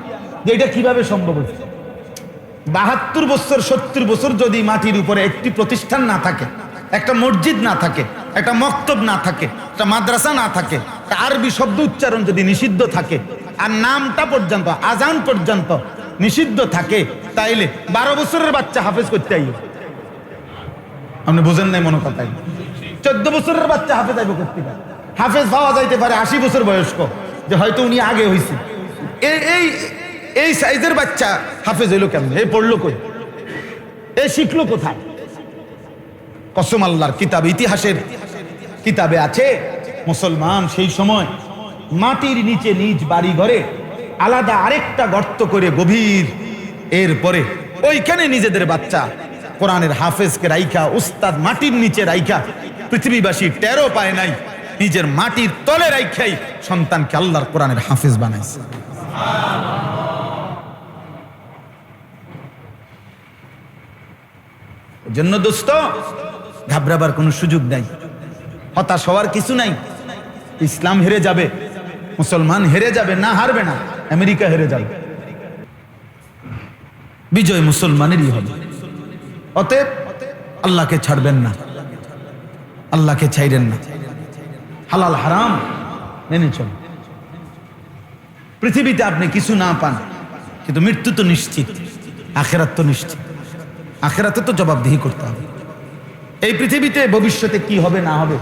যে এটা কিভাবে সম্ভব হচ্ছে। 72 বছর 70 বছর যদি মাটির উপরে একটি প্রতিষ্ঠান না থাকে, একটা মসজিদ না থাকে, একটা মক্তব না থাকে, একটা মাদ্রাসা না থাকে, একটা আরবি শব্দ উচ্চারণ যদি নিষিদ্ধ থাকে, আর নামটা পর্যন্ত, আজান পর্যন্ত নিষিদ্ধ থাকে, তাইলে 12 বছরের বাচ্চা হাফেজ করতে আইব। আপনি বুঝেন নাই মনে কথাই। 14 বছরের বাচ্চা হাফেজ আইব করতে পারে। হাফেজ পাওয়া যাইতে পারে 80 বছর বয়স্ক, যে হয়তো উনি আগে হয়েছে। এই সাইজের বাচ্চা হাফেজ হইলো কেমন? এই পড়লো কই? এই শিখলো কোথায়? কসম আল্লাহর কিতাব, ইতিহাসের কিতাবে আছে মুসলমান সেই সময় মাটির নিচে নিজ বাড়ি ঘরে আলাদা আরেকটা গর্ত করে গভীর, এরপরে ওইখানে নিজেদের বাচ্চা কোরআনের হাফেজকে রাইখা, উস্তাদ মাটির নিচে রাইখা, পৃথিবীবাসী টেরও পায় নাই, নিজের মাটির তলে রাইখাই সন্তানকে আল্লাহর কোরআনের হাফেজ বানাইছে। জন্য দোস্ত ঘাবড়াবার কোনো সুযোগ নাই, হতাশ হওয়ার কিছু নাই। ইসলাম হেরে যাবে, মুসলমান হেরে যাবে না, হারবে না, আমেরিকা হেরে যাবে, বিজয় মুসলমানেরই হবে। অতএব আল্লাহকে ছাড়বেন না, আল্লাহকে ছাইরেন না, হালাল হারাম মেনে চলুন। পৃথিবীতে আপনি কিছু না পান, কিন্তু মৃত্যু তো নিশ্চিত, আখেরাত তো নিশ্চিত, আখেরাতে তো জবাবদিহি করতে হবে। এই পৃথিবীতে ভবিষ্যতে কি হবে না হবে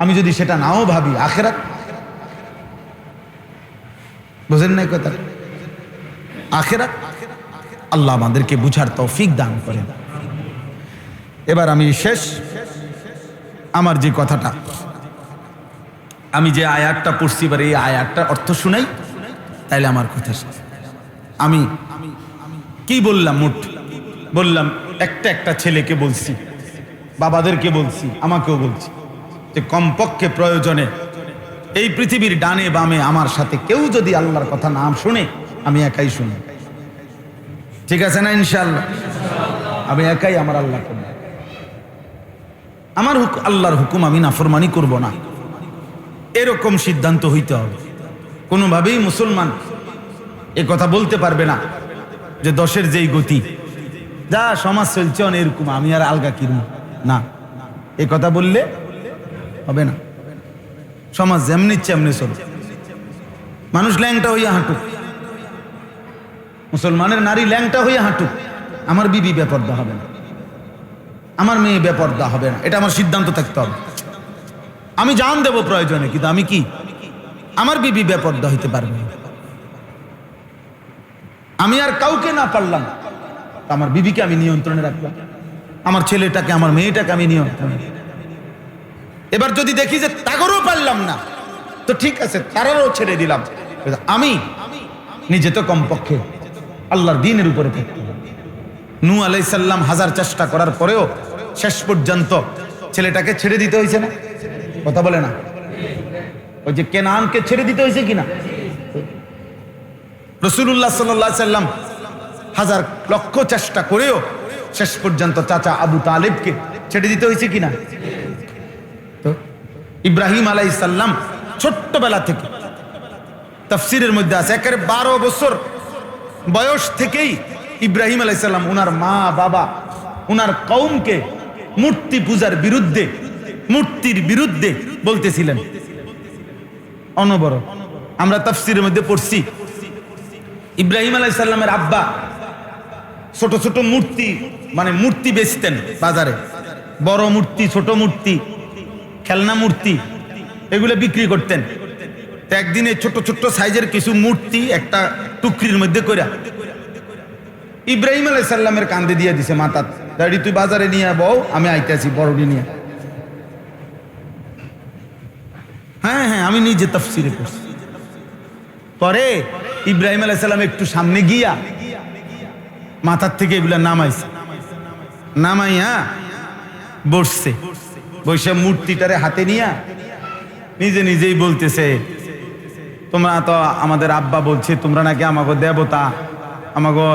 আমি যদি সেটা নাও ভাবি, আখেরাত বুঝেন নাই কথা? আখেরাত আল্লাহ আমাদেরকে বুঝার তৌফিক দান করেন। এবার আমি শেষ আমার যে কথাটা, আমি যে আয়াতটা পড়ছি, এবার এই আয়াতটার অর্থ শুনাই, তাইলে আমার কথা শেষ। আমি কি বললাম? মোট বললাম একটা একটা ছেলেকে বলছি, বাবাদেরকে বলছি, আমাকেও বলছি যে কমপক্ষে প্রয়োজনে এই পৃথিবীর ডানে বামে আমার সাথে কেউ যদি আল্লাহর কথা না শুনে, আমি একাই শুনি, ঠিক আছে না? ইনশাআল্লাহ আমি একাই আমার আল্লাহ করব, আমার আল্লাহর হুকুম আমি নাফরমানি করব না, এরকম সিদ্ধান্ত হইতে হবে। কোনোভাবেই মুসলমান এ কথা বলতে পারবে না যে দশের যেই গতি, যা সমাজ চলছে এরকম, আমি আর আলগা কিরম না, এ কথা বললে হবে না। সমাজ যেমনি ইচ্ছে এমনি চলবে, মানুষ ল্যাংটা হইয়া হাঁটুক, মুসলমানের নারী ল্যাংটা হইয়া হাঁটুক, আমার বিবি বেপর্দা হবে না, আমার মেয়ে বেপর্দা হবে না, এটা আমার সিদ্ধান্ত থাকতে হবে। আমি জান দেব প্রয়োজনে, কিন্তু আমি কি আমার বিবি বেপর্দা হইতে পারবে না। আমি আর কাউকে না পারলাম, আমার বিবিকে আমি নিয়ন্ত্রণে রাখলাম, আমার ছেলেটাকে, আমার মেয়েটাকে আমি নিয়ন্ত্রণে। এবার যদি দেখি যে তাগরও পারলাম না, তো ঠিক আছে, তারাও ছেড়ে দিলাম, আমি নিজে তো কমপক্ষে আল্লাহর দ্বীনের উপরে থাকতে হবে। নূহ আলাইহিস সালাম হাজার চেষ্টা করার পরেও শেষ পর্যন্ত ছেলেটাকে ছেড়ে দিতে হয়েছে না? কথা বলে না? ওই যে কেনানকে ছেড়ে দিতে হয়েছে কিনা? রাসূলুল্লাহ সাল্লাল্লাহু আলাইহি সাল্লাম হাজার লক্ষ চেষ্টা করেও শেষ পর্যন্ত চাচা আবু তালেবকে ছেড়ে দিতে হয়েছে কিনা? তো ইব্রাহিম আলাইহিস সালাম ছোট্টবেলা থেকে, তাফসীরের মধ্যে আছে, একেবারে 12 বছর বয়স থেকেই ইব্রাহিম আলাইহিস সালাম উনার মা বাবা, উনার কওমকে মূর্তি পূজার বিরুদ্ধে, মূর্তির বিরুদ্ধে বলতেছিলেন অনবরত। আমরা তাফসীরের মধ্যে পড়ছি ইব্রাহিম আলাইহিস সালামের আব্বা ছোট ছোট মূর্তি, মানে মূর্তি বেচতেন বাজারে, বড় মূর্তি, ছোট মূর্তি, খেলনা মূর্তি, এগুলো বিক্রি করতেন। তো একদিনে ছোট ছোট সাইজের কিছু মূর্তি একটা টুকরির মধ্যে কইরা ইব্রাহিম আলাইহিস সালামের কান্দে দিয়ে দিছে, মাথা দাঁড়ি তুই বাজারে নিয়ে বউ, আমি আইতেছি বড়ডি নিয়ে। হ্যাঁ হ্যাঁ, আমি নিজে তাফসীরে পড়ছি। পরে ইব্রাহিম আলাইহিস সালাম একটু সামনে গিয়া মাথার থেকে এগুলা নামাইছে, নামাইয়া বসছে, বসে মূর্তিটারে হাতে নিয়া নিজে নিজেই বলতেছে, তোমরা তো, আমাদের আব্বা বলছে তোমরা নাকি আমাকে দেবতা, আমাকে,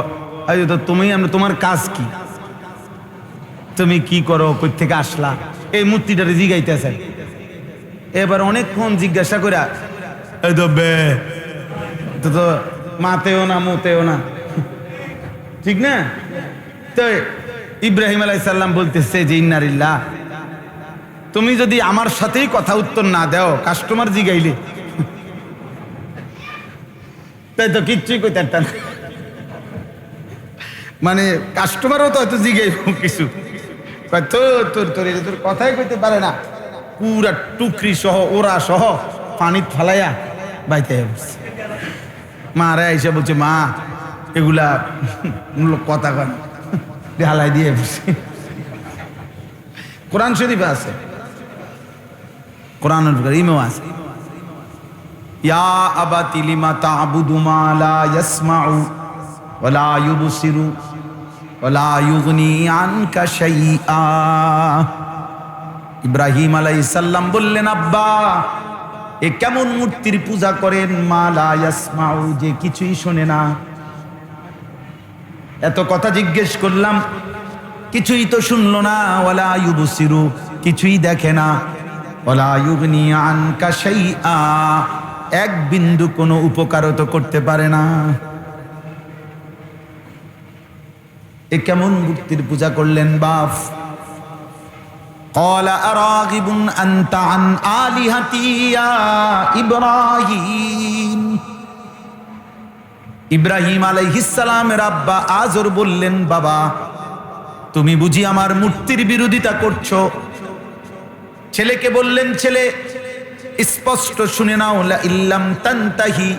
তো তুমি, তোমার কাজ কি, তুমি কি করো, কই থেকে আসলা, এই মূর্তিটারে জিগাইতেছে। এবার অনেকক্ষণ জিজ্ঞাসা করে, এই তো মাতেও না মুতেও না, ঠিক না? তো ইব্রাহিম আলাইহিস সালাম বলতেছে যে ইন্নালিল্লাহ, তুমি যদি আমার সাথেই কথা উত্তর না দাও, কাস্টমার জিগাইলে, তাই তো কিচ্ছুই কইতে পারতাম না, মানে কাস্টমারও তো হয়তো জিগাইব কিছু, তোর কথাই কইতে পারে না, পুরা টুকরি সহ ওরা সহ পানিত ফালাইয়া বাইতে বসছে। মা রে এসে বলছে, মা এগুলা কথা কন, ঢালাই দিয়ে বসে। কোরআন শরীফে আছে, কোরআনুল কারীমেও আছে। ইয়া আবাতি লিমা তা'বুদু মা লা ইয়াসমাউ ওয়া লা ইউবসিরু ওয়া লা ইউগনি আনকা শাইআ। ইব্রাহিম আলাইহিস সালাম বললেন, আব্বা এ কেমন মূর্তির পূজা করেন, মা লা ইয়াসমাউ, যে কিছুই শোনে না। এত কথা জিজ্ঞেস করলাম, কিছুই তো শুনলো না। ওয়ালা ইউবসিরু, কিছুই দেখে না। ওয়ালা ইউগনি আনকা শাইআ, এক বিন্দু কোনো উপকারও তো করতে পারে না। এ কেমন মূর্তির পূজা করলেন বাপ? ক্বালা আরাগিবুন আনতা আন আলিহাতি ইয়া ইব্রাহিম। ইব্রাহিম আলাইহিস সালামের আব্বা আজর বললেন, বাবা তুমি বুঝি আমার মূর্তির বিরোধিতা করছো? ছেলেকে বললেন, ছেলে স্পষ্ট শুনে নাও, লা ইল্লাম তানতাহি,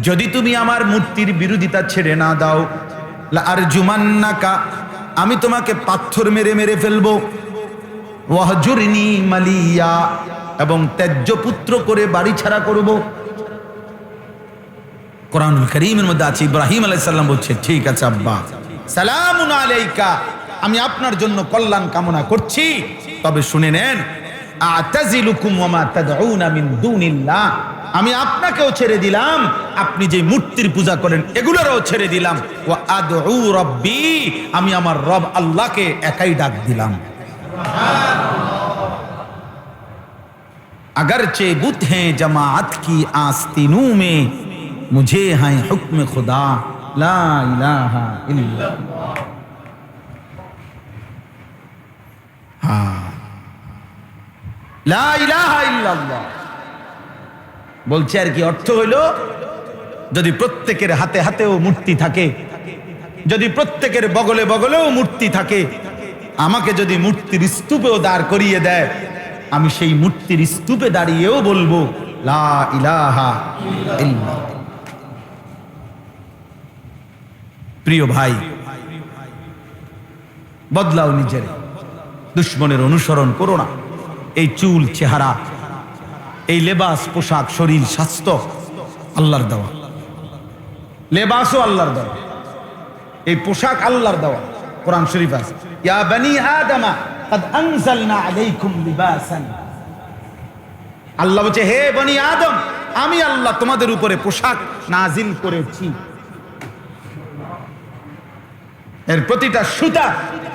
যদি তুমি আমার মূর্তির বিরোধিতা ছেড়ে না দাও, লা আরজুমান্নাকা, আমি তোমাকে পাথর মেরে মেরে ফেলবো, ওয়াহজুরনি মালিয়া, এবং ত্যায্য পুত্র করে বাড়ি ছাড়া করব। কোরআনুল কারীমের মধ্যে আছে, ইব্রাহিম আলাইহিস সালাম বলছে, ঠিক আছে আব্বা, সালামুন আলাইকা, আমি আপনার জন্য কল্যাণ কামনা করছি, তবে শুনে নেন, আতাজিলুকুম ওয়া মা তাদউনা মিন দুনিল্লাহ, আমি আপনাকেও ছেড়ে দিলাম, আপনি যে মূর্তির পূজা করেন এগুলোরও ছেড়ে দিলাম। ওয়া আদউ রাব্বি, আমি আমার রব আল্লাহকে একাই ডাক দিলাম। अगरचे बुत हैं जमाअत की आस्तीनों में, मुझे है हुक्म खुदा ला इलाहा इल्लल्लाह। हाँ, লা ইলাহা ইল্লাল্লাহ বলছে। আর কি অর্থ হইল, যদি প্রত্যেকের হাতে হাতেও মূর্তি থাকে, যদি প্রত্যেকের বগলে বগলেও মূর্তি থাকে, আমাকে যদি মূর্তির স্তূপেও দাঁড় করিয়ে দেয়, আমি সেই মূর্তির স্তূপে দাঁড়িয়েও বলবো লা ইলাহা ইল্লাল্লাহ। প্রিয় ভাই, বদলাও নিজের, দুশ্মনের অনুসরণ করো না। এই চুল, চেহারা, এই লেবাস, পোশাক, শরীর, স্বাস্থ্য আল্লাহর দেওয়া, লেবাসও আল্লাহর দেওয়া, এই পোশাক আল্লাহর দেওয়া। কোরআন শরীফ আছে, ইয়া বনি আদমা قد انزلنا عليكم لباسا, আল্লাহ বলছে, হে বনি আদম, আমি আল্লাহ তোমাদের উপরে পোশাক নাজিল করেছি। এর প্রতিটা সুতা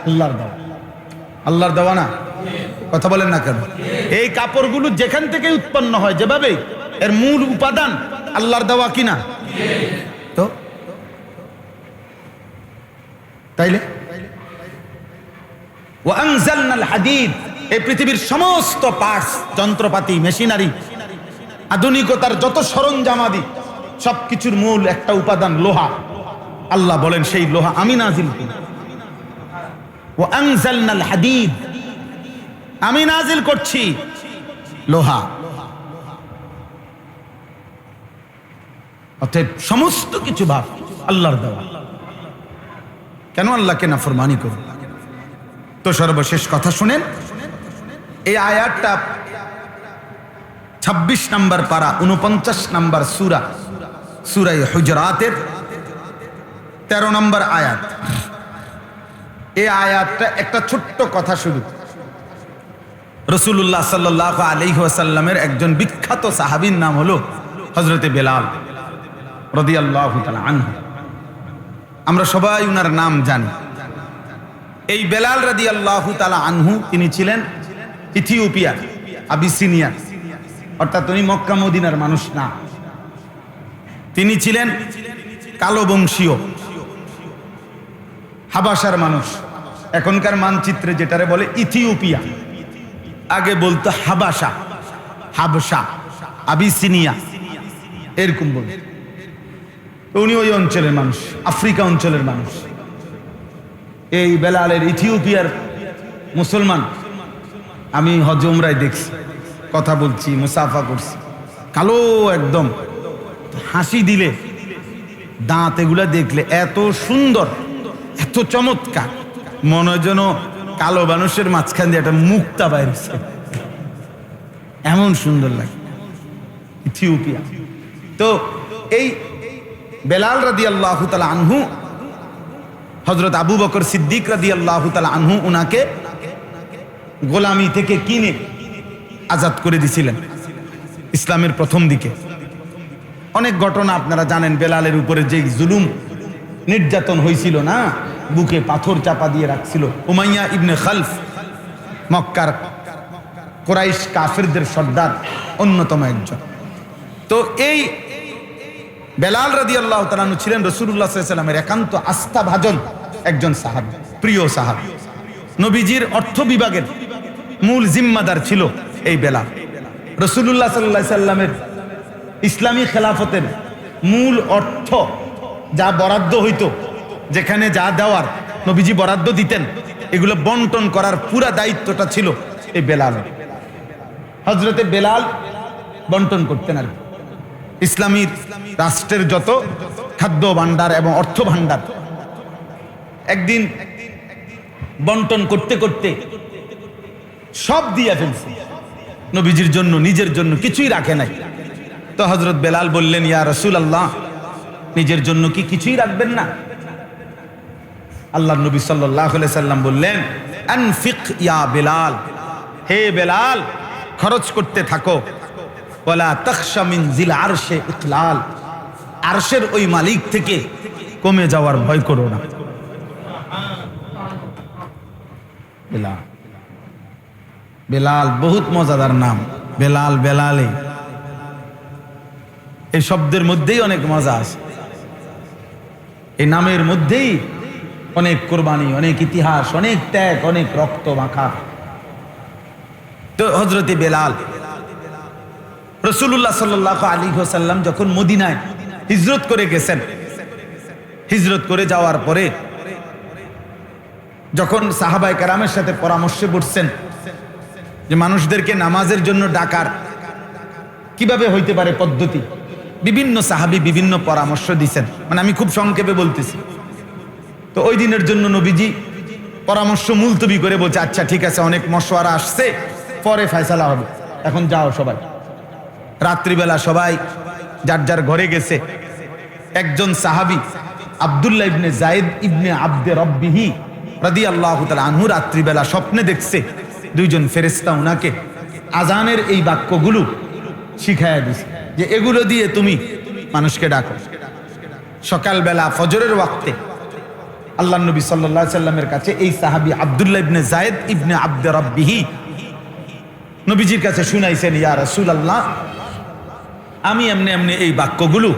আল্লাহর দেওয়া, আল্লাহর দেওয়া না? কথা বলেন না কেন? এই কাপড়গুলো যেখান থেকে উৎপন্ন হয়, যেভাবে, এর মূল উপাদান আল্লাহর দেওয়া কিনা? তো তাইলে ওয়ানজালনাল হাদিদ, এই পৃথিবীর সমস্ত পার্টস, যন্ত্রপাতি, মেশিনারি, আধুনিকতার যত সরঞ্জামাদি, সবকিছুর মূল একটা উপাদান লোহা। আল্লাহ বলেন, সেই লোহা আমি নাজিল করি। ওয়ানজালনাল হাদিদ, আমি নাজিল করছি লোহা। অতএব সমস্ত কিছু ভাব আল্লাহর দেওয়া, কেন আল্লাহকে নাফরমানি করব? তো সর্বশেষ কথা শুনেন, এই আয়াতটা 26 নম্বর পারা, 49 নম্বর সূরা, সূরা হুজরাতের 13 নম্বর আয়াত। এই আয়াতটা একটা ছোট্ট কথা শুরু। রাসূলুল্লাহ সাল্লাল্লাহু আলাইহি ওয়াসাল্লামের একজন বিখ্যাত সাহাবীর নাম হলো হযরতে বেলাল রাদিয়াল্লাহু তাআলা আনহু। আমরা সবাই উনার নাম জানি। এই বেলাল রাদিয়াল্লাহু তাআলা আনহু, তিনি ছিলেন ইথিওপিয়া, আবিসিনিয়া, অর্থাৎ উনি মক্কা মদিনার মানুষ না, তিনি ছিলেন কালো বংশীয় হাবাসার মানুষ। এখনকার মানচিত্রে যেটারে বলে ইথিওপিয়া, আগে বলতো হাবাসা, হাবশা, আবিসিনিয়া, এরকম বলে। উনি ওই অঞ্চলের মানুষ, আফ্রিকা অঞ্চলের মানুষ। এই বেলালের ইথিওপিয়ার মুসলমান, আমি হজ উমরায় দেখছি, কথা বলছি, মুসাফা করছি, কালো একদম, হাসি দিলে দাঁত এগুলা দেখলে এত সুন্দর, এত চমৎকার, মনে যেন কালো মানুষের মাঝখান দিয়ে একটা মুক্তা বাইরেছে, এমন সুন্দর লাগে। ইথিওপিয়া। তো এই বেলাল রাদিয়াল্লাহু তাআলা আনহু, হযরত আবু বকর সিদ্দিক রাদিয়াল্লাহু তাআলা আনহু উনাকে গোলামি থেকে কিনে আজাদ করে দিয়েছিলেন ইসলামের প্রথম দিকে। অনেক ঘটনা আপনারা জানেন, বেলালের উপরে যে জুলুম নির্যাতন হয়েছিল না, বুকে পাথর চাপা দিয়ে রাখছিল উমাইয়া ইবনে খালফ, মক্কার কুরাইশ কাফিরদের সর্দার অন্যতম একজন। তো এই বেলাল রাদিয়াল্লাহু তাআলা আনহু ছিলেন রাসূলুল্লাহ সাল্লাল্লাহু আলাইহি ওয়াসাল্লামের একান্ত আস্থাভাজন একজন সাহাবী, প্রিয় সাহাবী। নবীজির অর্থ বিভাগের মূল জিম্মাদার ছিল এই বেলাল। রাসূলুল্লাহ সাল্লাল্লাহু আলাইহি ওয়াসাল্লামের ইসলামী খেলাফতের মূল অর্থ যা বরাদ্দ হইতো, যেখানে যা দেওয়ার নবীজি বরাদ্দ দিতেন, এগুলো বন্টন করার পুরা দায়িত্বটা ছিল এই বেলাল। হযরতে বেলাল বন্টন করতেন আর কি। ইসলামী রাষ্ট্রের যত খাদ্য ভান্ডার এবং অর্থ ভান্ডার একদিন বন্টন করতে করতে সব দিয়ে ফেলছে, নবীজির জন্য, নিজের জন্য কিছুই রাখে নাই। তো হযরত বেলাল বললেন, ইয়া রাসূলুল্লাহ, নিজের জন্য কি কিছুই রাখবেন না? আল্লাহর নবী সাল্লাল্লাহু আলাইহি সাল্লাম বললেন, আনফিক ইয়া বেলাল, হে বেলাল, খরচ করতে থাকো। ওয়ালা তাখশা মিন জিল আরশে ইকলাল, আরশের ওই মালিক থেকে কমে যাওয়ার ভয় করো না। বেলাল, বেলাল বহুত মজাদার নাম। বেলাল, বেলালে, এই শব্দের মধ্যেই অনেক মজা আছে, এই নামের মধ্যেই অনেক কোরবানি, অনেক ইতিহাস, অনেক ত্যাগ, অনেক রক্ত মাখা। তো হযরতে বেলাল, রাসূলুল্লাহ সাল্লাল্লাহু আলাইহি ওয়াসাল্লাম যখন মদিনায় হিজরত করে গেছেন, হিজরত করে যাওয়ার পরে যখন সাহাবায়ে কেরামের সাথে পরামর্শে বসছেন যে মানুষদেরকে নামাজের জন্য ডাকার কিভাবে হইতে পারে পদ্ধতি, বিভিন্ন সাহাবী বিভিন্ন পরামর্শ দিয়েছেন, মানে আমি খুব সংক্ষেপে বলতেছি। তো ওই দিনের জন্য নবীজি পরামর্শ মুলতবি করে বলছে, আচ্ছা ঠিক আছে, অনেক মশওয়ারা আসছে, পরে ফয়সালা হবে, এখন যাও সবাই। রাত্রিবেলা সবাই যার যার ঘরে গেছে। একজন সাহাবী আব্দুল্লাহ ইবনে যায়েদ ইবনে আব্দে রব্বিহি রাদিয়াল্লাহু তাআলা আনহু রাত্রিবেলা স্বপ্নে দেখছে দুইজন ফেরেশতা উনাকে আজানের এই বাক্যগুলো শিখায়া দিছে, যে এগুলো দিয়ে তুমি মানুষকে ডাকো। সকালবেলা ফজরের ওয়াক্তে আল্লাহর নবী সাল্লাল্লাহু আলাইহি সাল্লামের কাছে এই সাহাবী আব্দুল্লাহ ইবনে যায়েদ ইবনে আব্দে রব্বিহি নবীজির কাছে শুনাইছেন, ইয়া রাসূলুল্লাহ, আমি এমনি এমনি এই বাক্যগুলো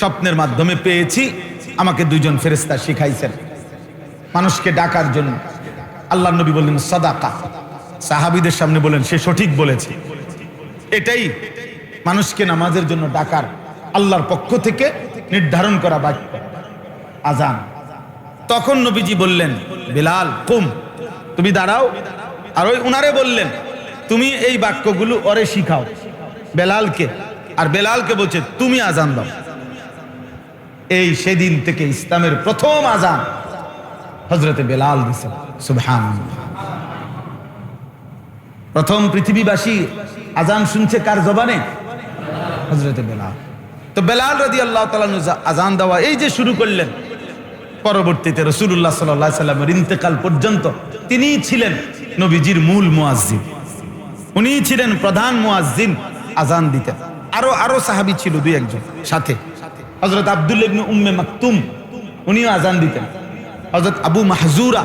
স্বপ্নের মাধ্যমে পেয়েছি, আমাকে দুইজন ফেরেশতা শিখাইছেন মানুষকে ডাকার জন্য। আল্লাহর নবী বললেন, সাদাকা। সাহাবীদের সামনে বলেন, সে সঠিক বলেছে, এটাই মানুষকে নামাজের জন্য ডাকার আল্লাহর পক্ষ থেকে নির্ধারণ করা বাক্য, আজান। তখন নবীজি বললেন, বেলাল কুম, তুমি দাঁড়াও। আর ওই উনারে বললেন, তুমি এই বাক্যগুলো ওরে শিখাও বেলালকে, আর বেলালকে বলছে তুমি আজান দাও। এই সেদিন থেকে ইসলামের প্রথম আজান হযরতে বেলাল দিয়েছেন। সুবহানাল্লাহ। প্রথম পৃথিবীবাসী আজান শুনছে কার জবানে? হযরতে বেলাল। তো বেলাল রাদিয়াল্লাহু তাআলা আজান দেওয়া এই যে শুরু করলেন, পরবর্তীতে রাসূলুল্লাহ সাল্লাল্লাহু আলাইহি সাল্লামের ইন্তেকাল পর্যন্ত তিনিই ছিলেন নবীজির মূল মুয়াজ্জিন, উনিই ছিলেন প্রধান মুয়াজ্জিন, আজান দিতেন। আরো সাহাবী ছিল দুই একজন সাথে। হযরত আব্দুল্লাহ ইবনে উম্মে মাকতুম উনিও আজান দিতেন, হযরত আবু মাহজুরা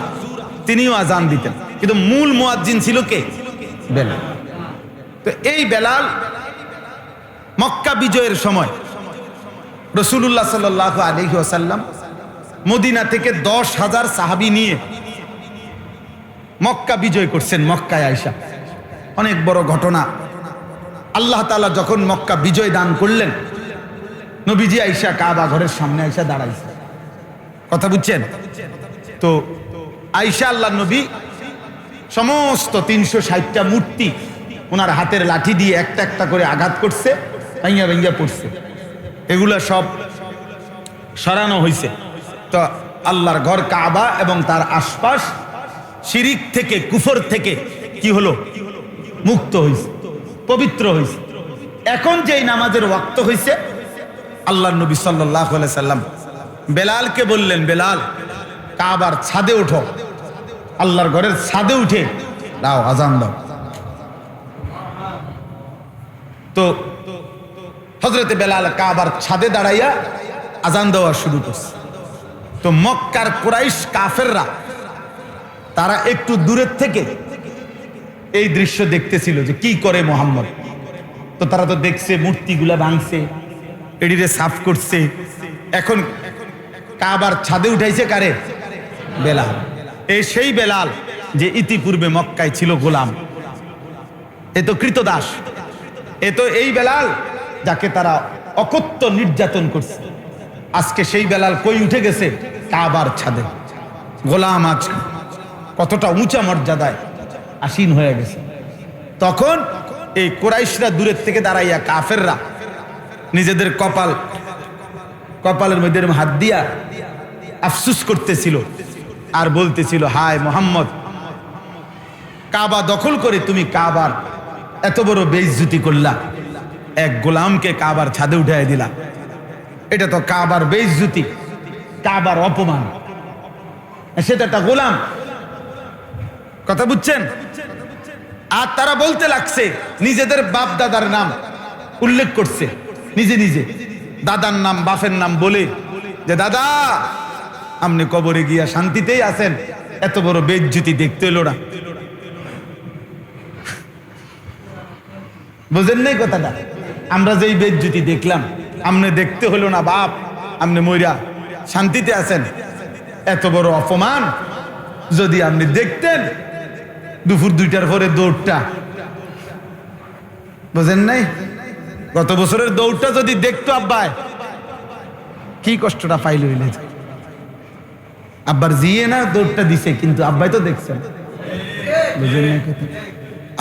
তিনিও আজান দিতেন, কিন্তু মূল মুয়াজ্জিন ছিল কে? বেলাল। তো এই বেলাল মক্কা বিজয়ের সময় রাসূলুল্লাহ সাল্লাল্লাহু আলাইহি ওয়াসাল্লাম মদিনা থেকে 10,000 সাহাবী নিয়ে মক্কা বিজয় করছেন। মক্কায় আয়েশা অনেক বড় ঘটনা। আল্লাহ তাআলা যখন মক্কা বিজয় দান করলেন, নবীজি আয়েশা কাবা ঘরের সামনে আয়েশা দাঁড়াইছে, কথা বুঝছেন তো? আয়েশা আল্লাহর নবী সমস্ত 360টা মূর্তি ওনার হাতের লাঠি দিয়ে একটা একটা করে আঘাত করছে, ভাঙ্গা ভাঙ্গা পড়ছে, এগুলা সব সরানো হয়েছে। তো আল্লাহর ঘর কাবা এবং তার আশপাশ শিরিক থেকে, কুফর থেকে কি হলো? মুক্ত হইছে, পবিত্র হইছে। এখন যেই নামাজের ওয়াক্ত হইছে, আল্লাহর নবী সাল্লাল্লাহু আলাইহি সাল্লাম বেলালকে বললেন, বেলাল কাবার ছাদে ওঠো, আল্লাহর ঘরের ছাদে উঠে দাও আজান দাও। তো হযরতে বেলাল কাবার ছাদে দাঁড়াইয়া আজান দেওয়া শুরু করছে। তো মক্কার কুরাইশ কাফেররা তারা একটু দূরের থেকে এই দৃশ্য দেখতেছিল যে কি করে মুহাম্মদ। তো তারা তো দেখছে মূর্তিগুলা ভাঙছে, এডিরে সাফ করছে। এখন কাবার ছাদে উঠাইছে কারে? বেলাল। এই সেই বেলাল যে ইতিপূর্বে মক্কায় ছিল গোলাম, এ তো কৃতদাস। এ তো এই বেলাল যাকে তারা অকথ্য নির্যাতন করছে। আজকে সেই বেলাল কই উঠে গেছে? কাবার ছাদে। গোলাম আজ কতটা উঁচা মর্যাদায় আসীন হয়ে গেছে। তখন এই কুরাইশরা দূরের থেকে দাঁড়াইয়া, কাফেররা নিজেদের কপালের মধ্যে হাত দিয়া আফসুস করতেছিল আর বলতেছিল, হায় মোহাম্মদ, কাবা দখল করে তুমি কাবার এত বড় বেইজ্জতি করলা, এক গোলামকে কাবার ছাদে উঠাই দিলা। এটা তো কাবার বেইজ্জতি, কাবার অপমান। সেটা একটা গোলাম, কথা বুঝছেন? আর তারা বলতে লাগছে, নিজেদের বাপ দাদার নাম উল্লেখ করছে, নিজে নিজে দাদার নাম বাপের নাম বলে, যে দাদা আপনি কবরে গিয়া শান্তিতেই আছেন, এত বড় বেইজ্জতি দেখতে এলো না। বুঝেন নাই কথাটা? আমরা যেই বেইজ্জতি দেখলাম, আপনি দেখতে হলো না বাপ, আপনি মইরা শান্তিতে আছেন। এত বড় অপমান যদি আপনি দেখতেন, দুপুর 2টার পরে দৌড়টা, বুঝেন নাই? গত বছরের দৌড়টা যদি দেখতো আব্বায়, কি কষ্টটা পাইল হইলে। আব্বার জিয়ে না দৌড়টা দিছে, কিন্তু আব্বাই তো দেখছেন, বুঝেন নাই কথা?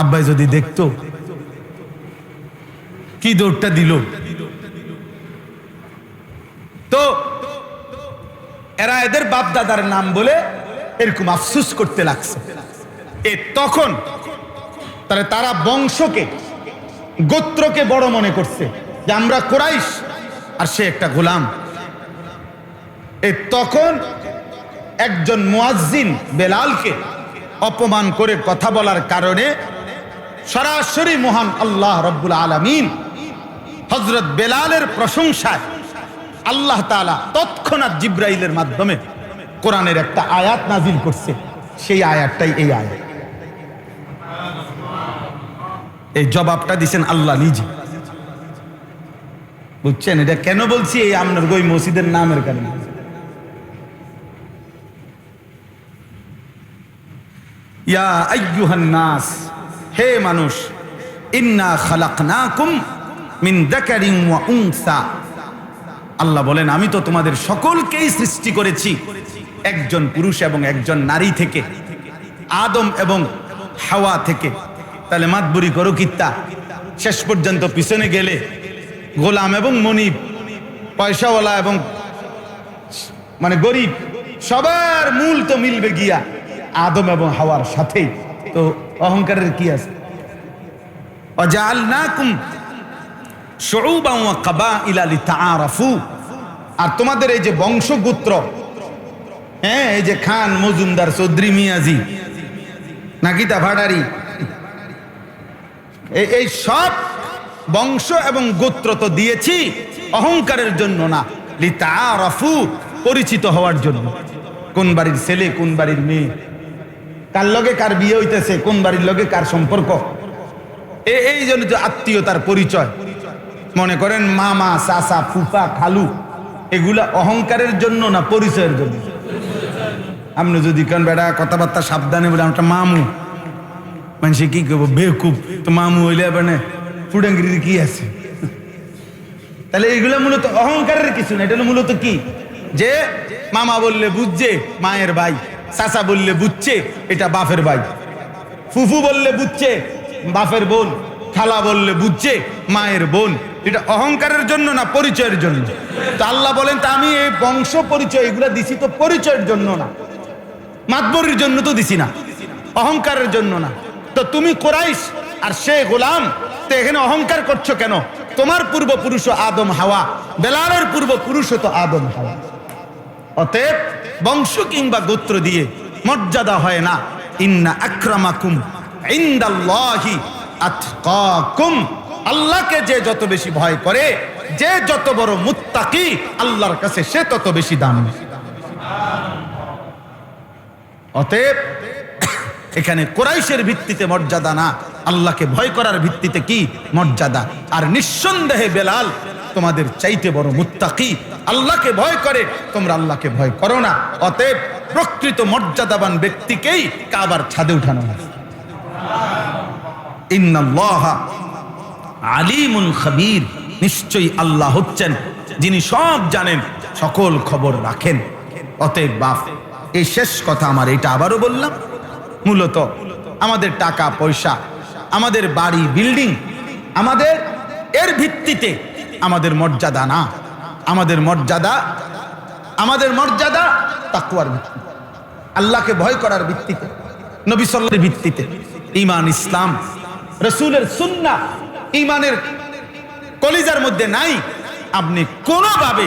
আব্বাই যদি দেখতো কি দৌড়টা দিল। তো এরা এদের বাপ দাদার নাম বলে এরকম আফসুস করতে লাগছে। তখন তারা বংশকে, গোত্রকে বড় মনে করছে যে আমরা কুরাইশ আর সে একটা গোলাম। তখন একজন মুয়াজ্জিন বেলালকে অপমান করে কথা বলার কারণে সরাসরি মহান আল্লাহ রাব্বুল আলামিন হযরত বেলালের প্রশংসায় আল্লাহ তাআলা তৎক্ষণাৎ জিবরাইলের মাধ্যমে কোরআনের একটা আয়াত নাজিল করছে। সেই আয়াতটাই এই আয়াত। এই জবাবটা দিছেন আল্লাহ নিজে, বুঝছেন? এটা কেন বলছি? এই আপনার ওই মসজিদের নামের কারণে। ইয়া আইয়ুহান নাস, হে মানুষ, ইন্না খালাকনাকুম মিন যাকারিন ওয়া উনসা। আল্লাহ বলেন, আমি তো তোমাদের সকলকেই সৃষ্টি করেছি একজন পুরুষ এবং একজন নারী থেকে, আদম এবং হাওয়া থেকে। তাহলে মাতবুরি করো কিত্তা? শেষ পর্যন্ত পিছনে গেলে গোলাম এবং মনিব, পয়সাওয়ালা এবং মানে গরিব, সবার মূল তো মিলবে গিয়া আদম এবং হাওয়ার সাথেই। তো অহংকারের কি আছে? ওয়াজআলনাকুম শুউবান ওয়া কাবাইলা লিতাআরাফু। আর তোমাদের এই যে বংশগোত্র, হ্যাঁ, এই যে খান, মজুমদার, চৌধুরী, মিয়াজি, নাকিতা, ভাড়ারি, এই সব বংশ এবং গোত্র তো দিয়েছি অহংকারের জন্য না, লিতাআরাফু, পরিচিত হওয়ার জন্য। কোন বাড়ির ছেলে, কোন বাড়ির মেয়ে, কার লগে কার বিয়ে হইতেছে, কোন বাড়ির লগে কার সম্পর্ক, এই জন্য তো আত্মীয়তার পরিচয়। মনে করেন মামা, চাচা, ফুফা, খালু, এগুলা অহংকারের জন্য না পরিচয়ের জন্য? আপনি যদি কেন বেড়া কথাবার্তা সাবধানে বলে আমরা মামু, মানুষে কি করবো, বেকুব, তো মামু হইলে মানে ফুডাঙ্গির কি আছে? তাহলে এইগুলো মূলত অহংকারের কিছু না। এটা মূলত কি, যে মামা বললে বুঝছে মায়ের ভাই, চাচা বললে বুঝছে এটা বাপের ভাই, ফুফু বললে বুঝছে বাপের বোন, খালা বললে বুঝছে মায়ের বোন। এটা অহংকারের জন্য না পরিচয়ের জন্য? তো আল্লাহ বলেন, তা আমি এই বংশ পরিচয় এগুলা দিছি তো পরিচয়ের জন্য না, মাতবরির জন্য তো দিছি না। অহংকারের জন্য না। তো তুমি কুরাইশ আর সে গোলাম, তো এখানে অহংকার করছো কেন? তোমার পূর্বপুরুষ আদম হাওয়া, বেলালের পূর্বপুরুষ তো আদম হাওয়া। অতএব বংশ কিংবা গোত্র দিয়ে মর্যাদা হয় না। ইন্না আকরামাকুম ইনদাল্লাহি আতকাকুম, আল্লাহকে যে যত বেশি ভয় করে, যে যত বড় মুত্তাকি, আল্লাহর কাছে সে তত বেশি দামি। অতএব এখানে কুরাইশের ভিত্তিতে মর্যাদা না, আল্লাহকে ভয় করার ভিত্তিতে কি মর্যাদা। আর নিঃসন্দেহে বেলাল তোমাদের চাইতে বড় মুত্তাকি, আল্লাহকে ভয় করে, তোমরা আল্লাহকে ভয় করো না। অতএব প্রকৃত মর্যাদাবান ব্যক্তিকেই কাবার ছাদে উঠানো হয়। ইন্নাল্লাহা আলিমুন খাবীর, নিশ্চয়ই আল্লাহ হচ্ছেন যিনি সব জানেন, সকল খবর রাখেন। অতএব বাপ, এই শেষ কথা আমার, এটা আবারও বললাম, মূলত আমাদের টাকা পয়সা, আমাদের বাড়ি বিল্ডিং, আমাদের এর ভিত্তিতে আমাদের মর্যাদা না। আমাদের মর্যাদা তাকওয়ার ভিত্তিতে, আল্লাহকে ভয় করার ভিত্তিতে, নবী সাল্লাল্লাহু আলাইহি ভিত্তিতে। ঈমান, ইসলাম, রাসূলের সুন্নাহ ঈমানের কলিজার মধ্যে নাই, আপনি কোনোভাবে,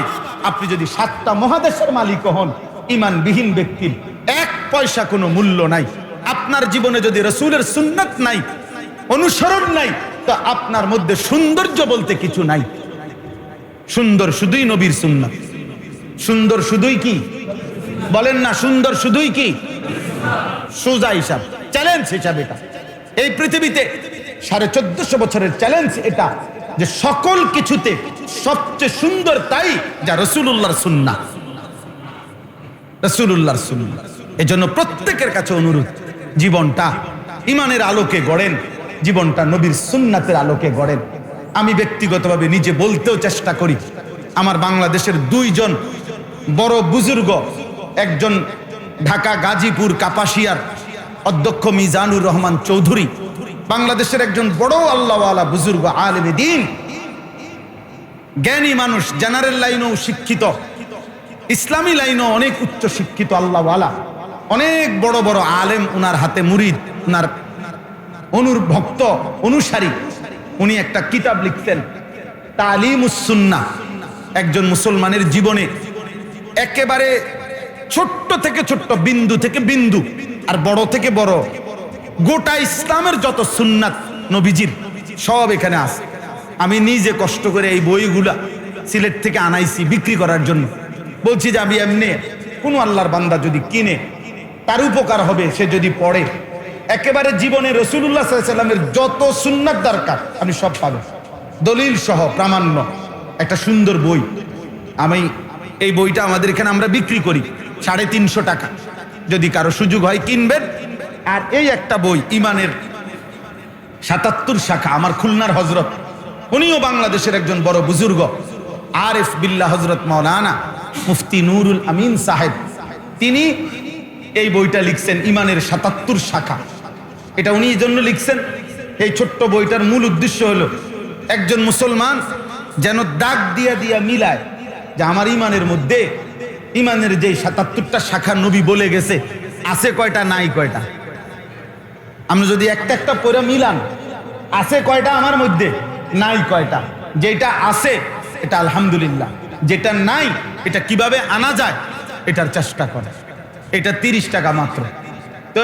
আপনি যদি 7টা মহাদেশের মালিক হন, ঈমানবিহীন ব্যক্তির 1 পয়সা কোনো মূল্য নাই। আপনার জীবনে যদি রাসূলের সুন্নাত নাই, অনুসরণ নাই, তো আপনার মধ্যে সৌন্দর্য বলতে কিছু নাই। সুন্দর শুধুই নবীর সুন্নাত। সুন্দর শুধুই কি বলেন না? সুন্দর শুধুই কি? সোজা হিসাব, চ্যালেঞ্জ হিসাব এটা। এই পৃথিবীতে 1450 বছরের চ্যালেঞ্জ এটা, যে সকল কিছুতে সবচেয়ে সুন্দর তাই যা রাসূলুল্লাহর সুন্নাহ, রাসূলুল্লাহর সুন্নাহ। এজন্য প্রত্যেকের কাছে অনুরোধ, জীবনটা ঈমানের আলোকে গড়েন, জীবনটা নবীর সুন্নাতের আলোকে গড়েন। আমি ব্যক্তিগতভাবে নিজে বলতেও চেষ্টা করি, আমার বাংলাদেশের 2 জন বড় বুজুর্গ, একজন ঢাকা গাজীপুর কাপাসিয়ার অধ্যক্ষ মিজানুর রহমান চৌধুরী, বাংলাদেশের একজন বড় আল্লাহওয়ালা বুজুর্গ, আলেমে দ্বীন, জ্ঞানী মানুষ, জেনারেল লাইনেও শিক্ষিত, ইসলামী লাইনেও অনেক উচ্চ শিক্ষিত আল্লাহওয়ালা, অনেক বড় বড় আলেম উনার হাতে মুরিদ, উনার ভক্ত অনুসারী। উনি একটা কিতাব লিখতেন, তালিমুস সুন্নাহ। একজন মুসলমানের জীবনে একেবারে ছোট্ট থেকে ছোট্ট, বিন্দু থেকে বিন্দু, আর বড় থেকে বড়, গোটা ইসলামের যত সুন্নাত নবীজির সব এখানে আছে। আমি নিজে কষ্ট করে এই বইগুলা সিলেট থেকে আনাইছি বিক্রি করার জন্য। বলছি যে আমি এমনি কোনো আল্লাহর বান্দা যদি কিনে, তার উপকার হবে, সে যদি পড়ে, একেবারে জীবনে রাসূলুল্লাহ সাল্লাল্লাহু আলাইহি ওয়াসাল্লামের যত সুন্নাত দরকার আপনি সব পাবেন, দলিল সহ, প্রামাণ্য, একটা সুন্দর বই। আমি এই বইটা আমাদের এখানে আমরা বিক্রি করি 350 টাকা, যদি কারো সুযোগ হয় কিনবেন। আর এই একটা বই, ঈমানের 77 শাখা, আমার খুলনার হযরত, উনিও বাংলাদেশের একজন বড় বুজুর্গ, আরিফ বিল্লাহ হযরত মাওলানা মুফতি নুরুল আমিন সাহেব, তিনি এই বইটা লিখছেন, ঈমানের 77 শাখা। এটা উনি এই জন্য লিখছেন, এই ছোট্ট বইটার মূল উদ্দেশ্য হলো একজন মুসলমান যেন দাগ দিয়া দিয়া মিলায় যে আমার ঈমানের মধ্যে, ঈমানের যে 77টা শাখা নবী বলে গেছে, আছে কয়টা, নাই কয়টা। আমরা যদি একটা একটা পড়ে মিলান, আছে কয়টা আমার মধ্যে, নাই কয়টা। যেটা আছে এটা আলহামদুলিল্লাহ, যেটা নাই এটা কিভাবে আনা যায় এটার চেষ্টা করে। এটা 30 টাকা মাত্র। তো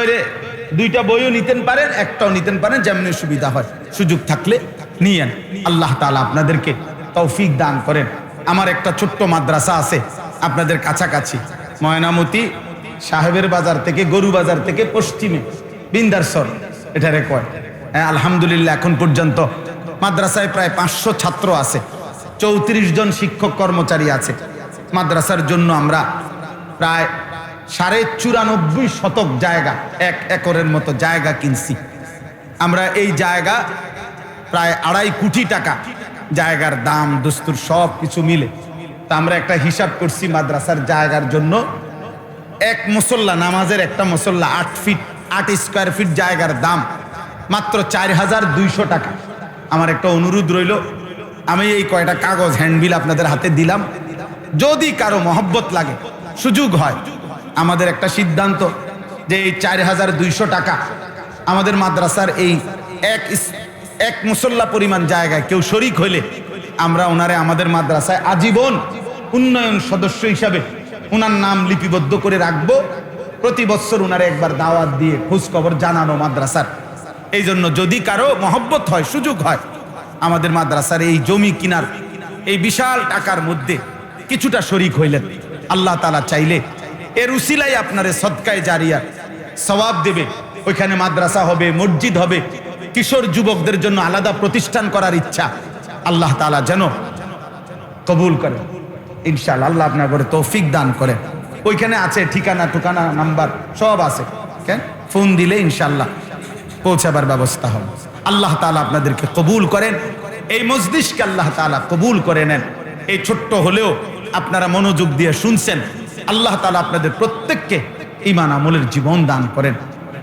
দুইটা বইও নিতেন পারেন, একটাও নিতেন পারেন, যেমনি সুবিধা হয়। সুযোগ থাকলে নিয়েন। আল্লাহ তাআলা আপনাদেরকে তৌফিক দান করেন। আমার একটা ছোট্ট মাদ্রাসা আছে আপনাদের কাছাকাছি, ময়নামতি সাহেবের বাজার থেকে, গরু বাজার থেকে পশ্চিমে, বিন্দারসর, এটা রেকর্ড। আলহামদুলিল্লাহ এখন পর্যন্ত মাদ্রাসায় প্রায় 500 ছাত্র আছে, 34 জন শিক্ষক কর্মচারী আছে। মাদ্রাসার জন্য আমরা প্রায় 94.5 শতক জায়গা, 1 একরের মতো জায়গা কিনছি আমরা। এই জায়গা প্রায় 2.5 কোটি টাকা জায়গার দাম, দস্তুর সব কিছু মিলে। তা আমরা একটা হিসাব করছি, মাদ্রাসার জায়গার জন্য এক মুসল্লা, নামাজের একটা মুসল্লা 8 স্কয়ার ফিট জায়গার দাম মাত্র 4200 টাকা। আমার একটা অনুরোধ রইল, আমি এই কয়টা কাগজ হ্যান্ডবিল আপনাদের হাতে দিলাম, যদি কারো মহব্বত লাগে, সুযোগ হয়, আমাদের একটা সিদ্ধান্ত যে এই 4200 টাকা আমাদের মাদ্রাসার এই এক মুসল্লা পরিমাণ জায়গায় কেউ শরিক হইলে আমরা ওনারে আমাদের মাদ্রাসায় আজীবন উন্নয়ন সদস্য হিসাবে ওনার নাম লিপিবদ্ধ করে রাখবো। প্রতি বছর ওনারে একবার দাওয়াত দিয়ে খোঁজ খবর জানানো মাদ্রাসার। এই জন্য যদি কারো মহব্বত হয়, সুযোগ হয়, আমাদের মাদ্রাসার এই জমি কিনার এই বিশাল টাকার মধ্যে কিছুটা শরিক হইলেন, আল্লাহ তাআলা চাইলে এর উসিলাই আপনারে সদকায়ে জারিয়া সওয়াব দেবে। ওইখানে মাদ্রাসা হবে, মসজিদ হবে, কিশোর যুবকদের জন্য আলাদা প্রতিষ্ঠান করার ইচ্ছা আল্লাহ তাআলা যেন কবুল করে ইনশাআল্লাহ। আল্লাহ আপনার করে তৌফিক দান করে। ওইখানে আছে ঠিকানা টুকানা নাম্বার সব আছে, কেন ফোন দিলে ইনশাআল্লাহ পৌঁছাবার ব্যবস্থা হবে। আল্লাহ তাআলা আপনাদেরকে কবুল করেন, এই মজলিসকে আল্লাহ তাআলা কবুল করে নেন। এই ছোট্ট হলেও আপনারা মনোযোগ দিয়ে শুনছেন। আল্লাহ তাআলা আপনাদের প্রত্যেককে ঈমান আমলের জীবন দান করেন।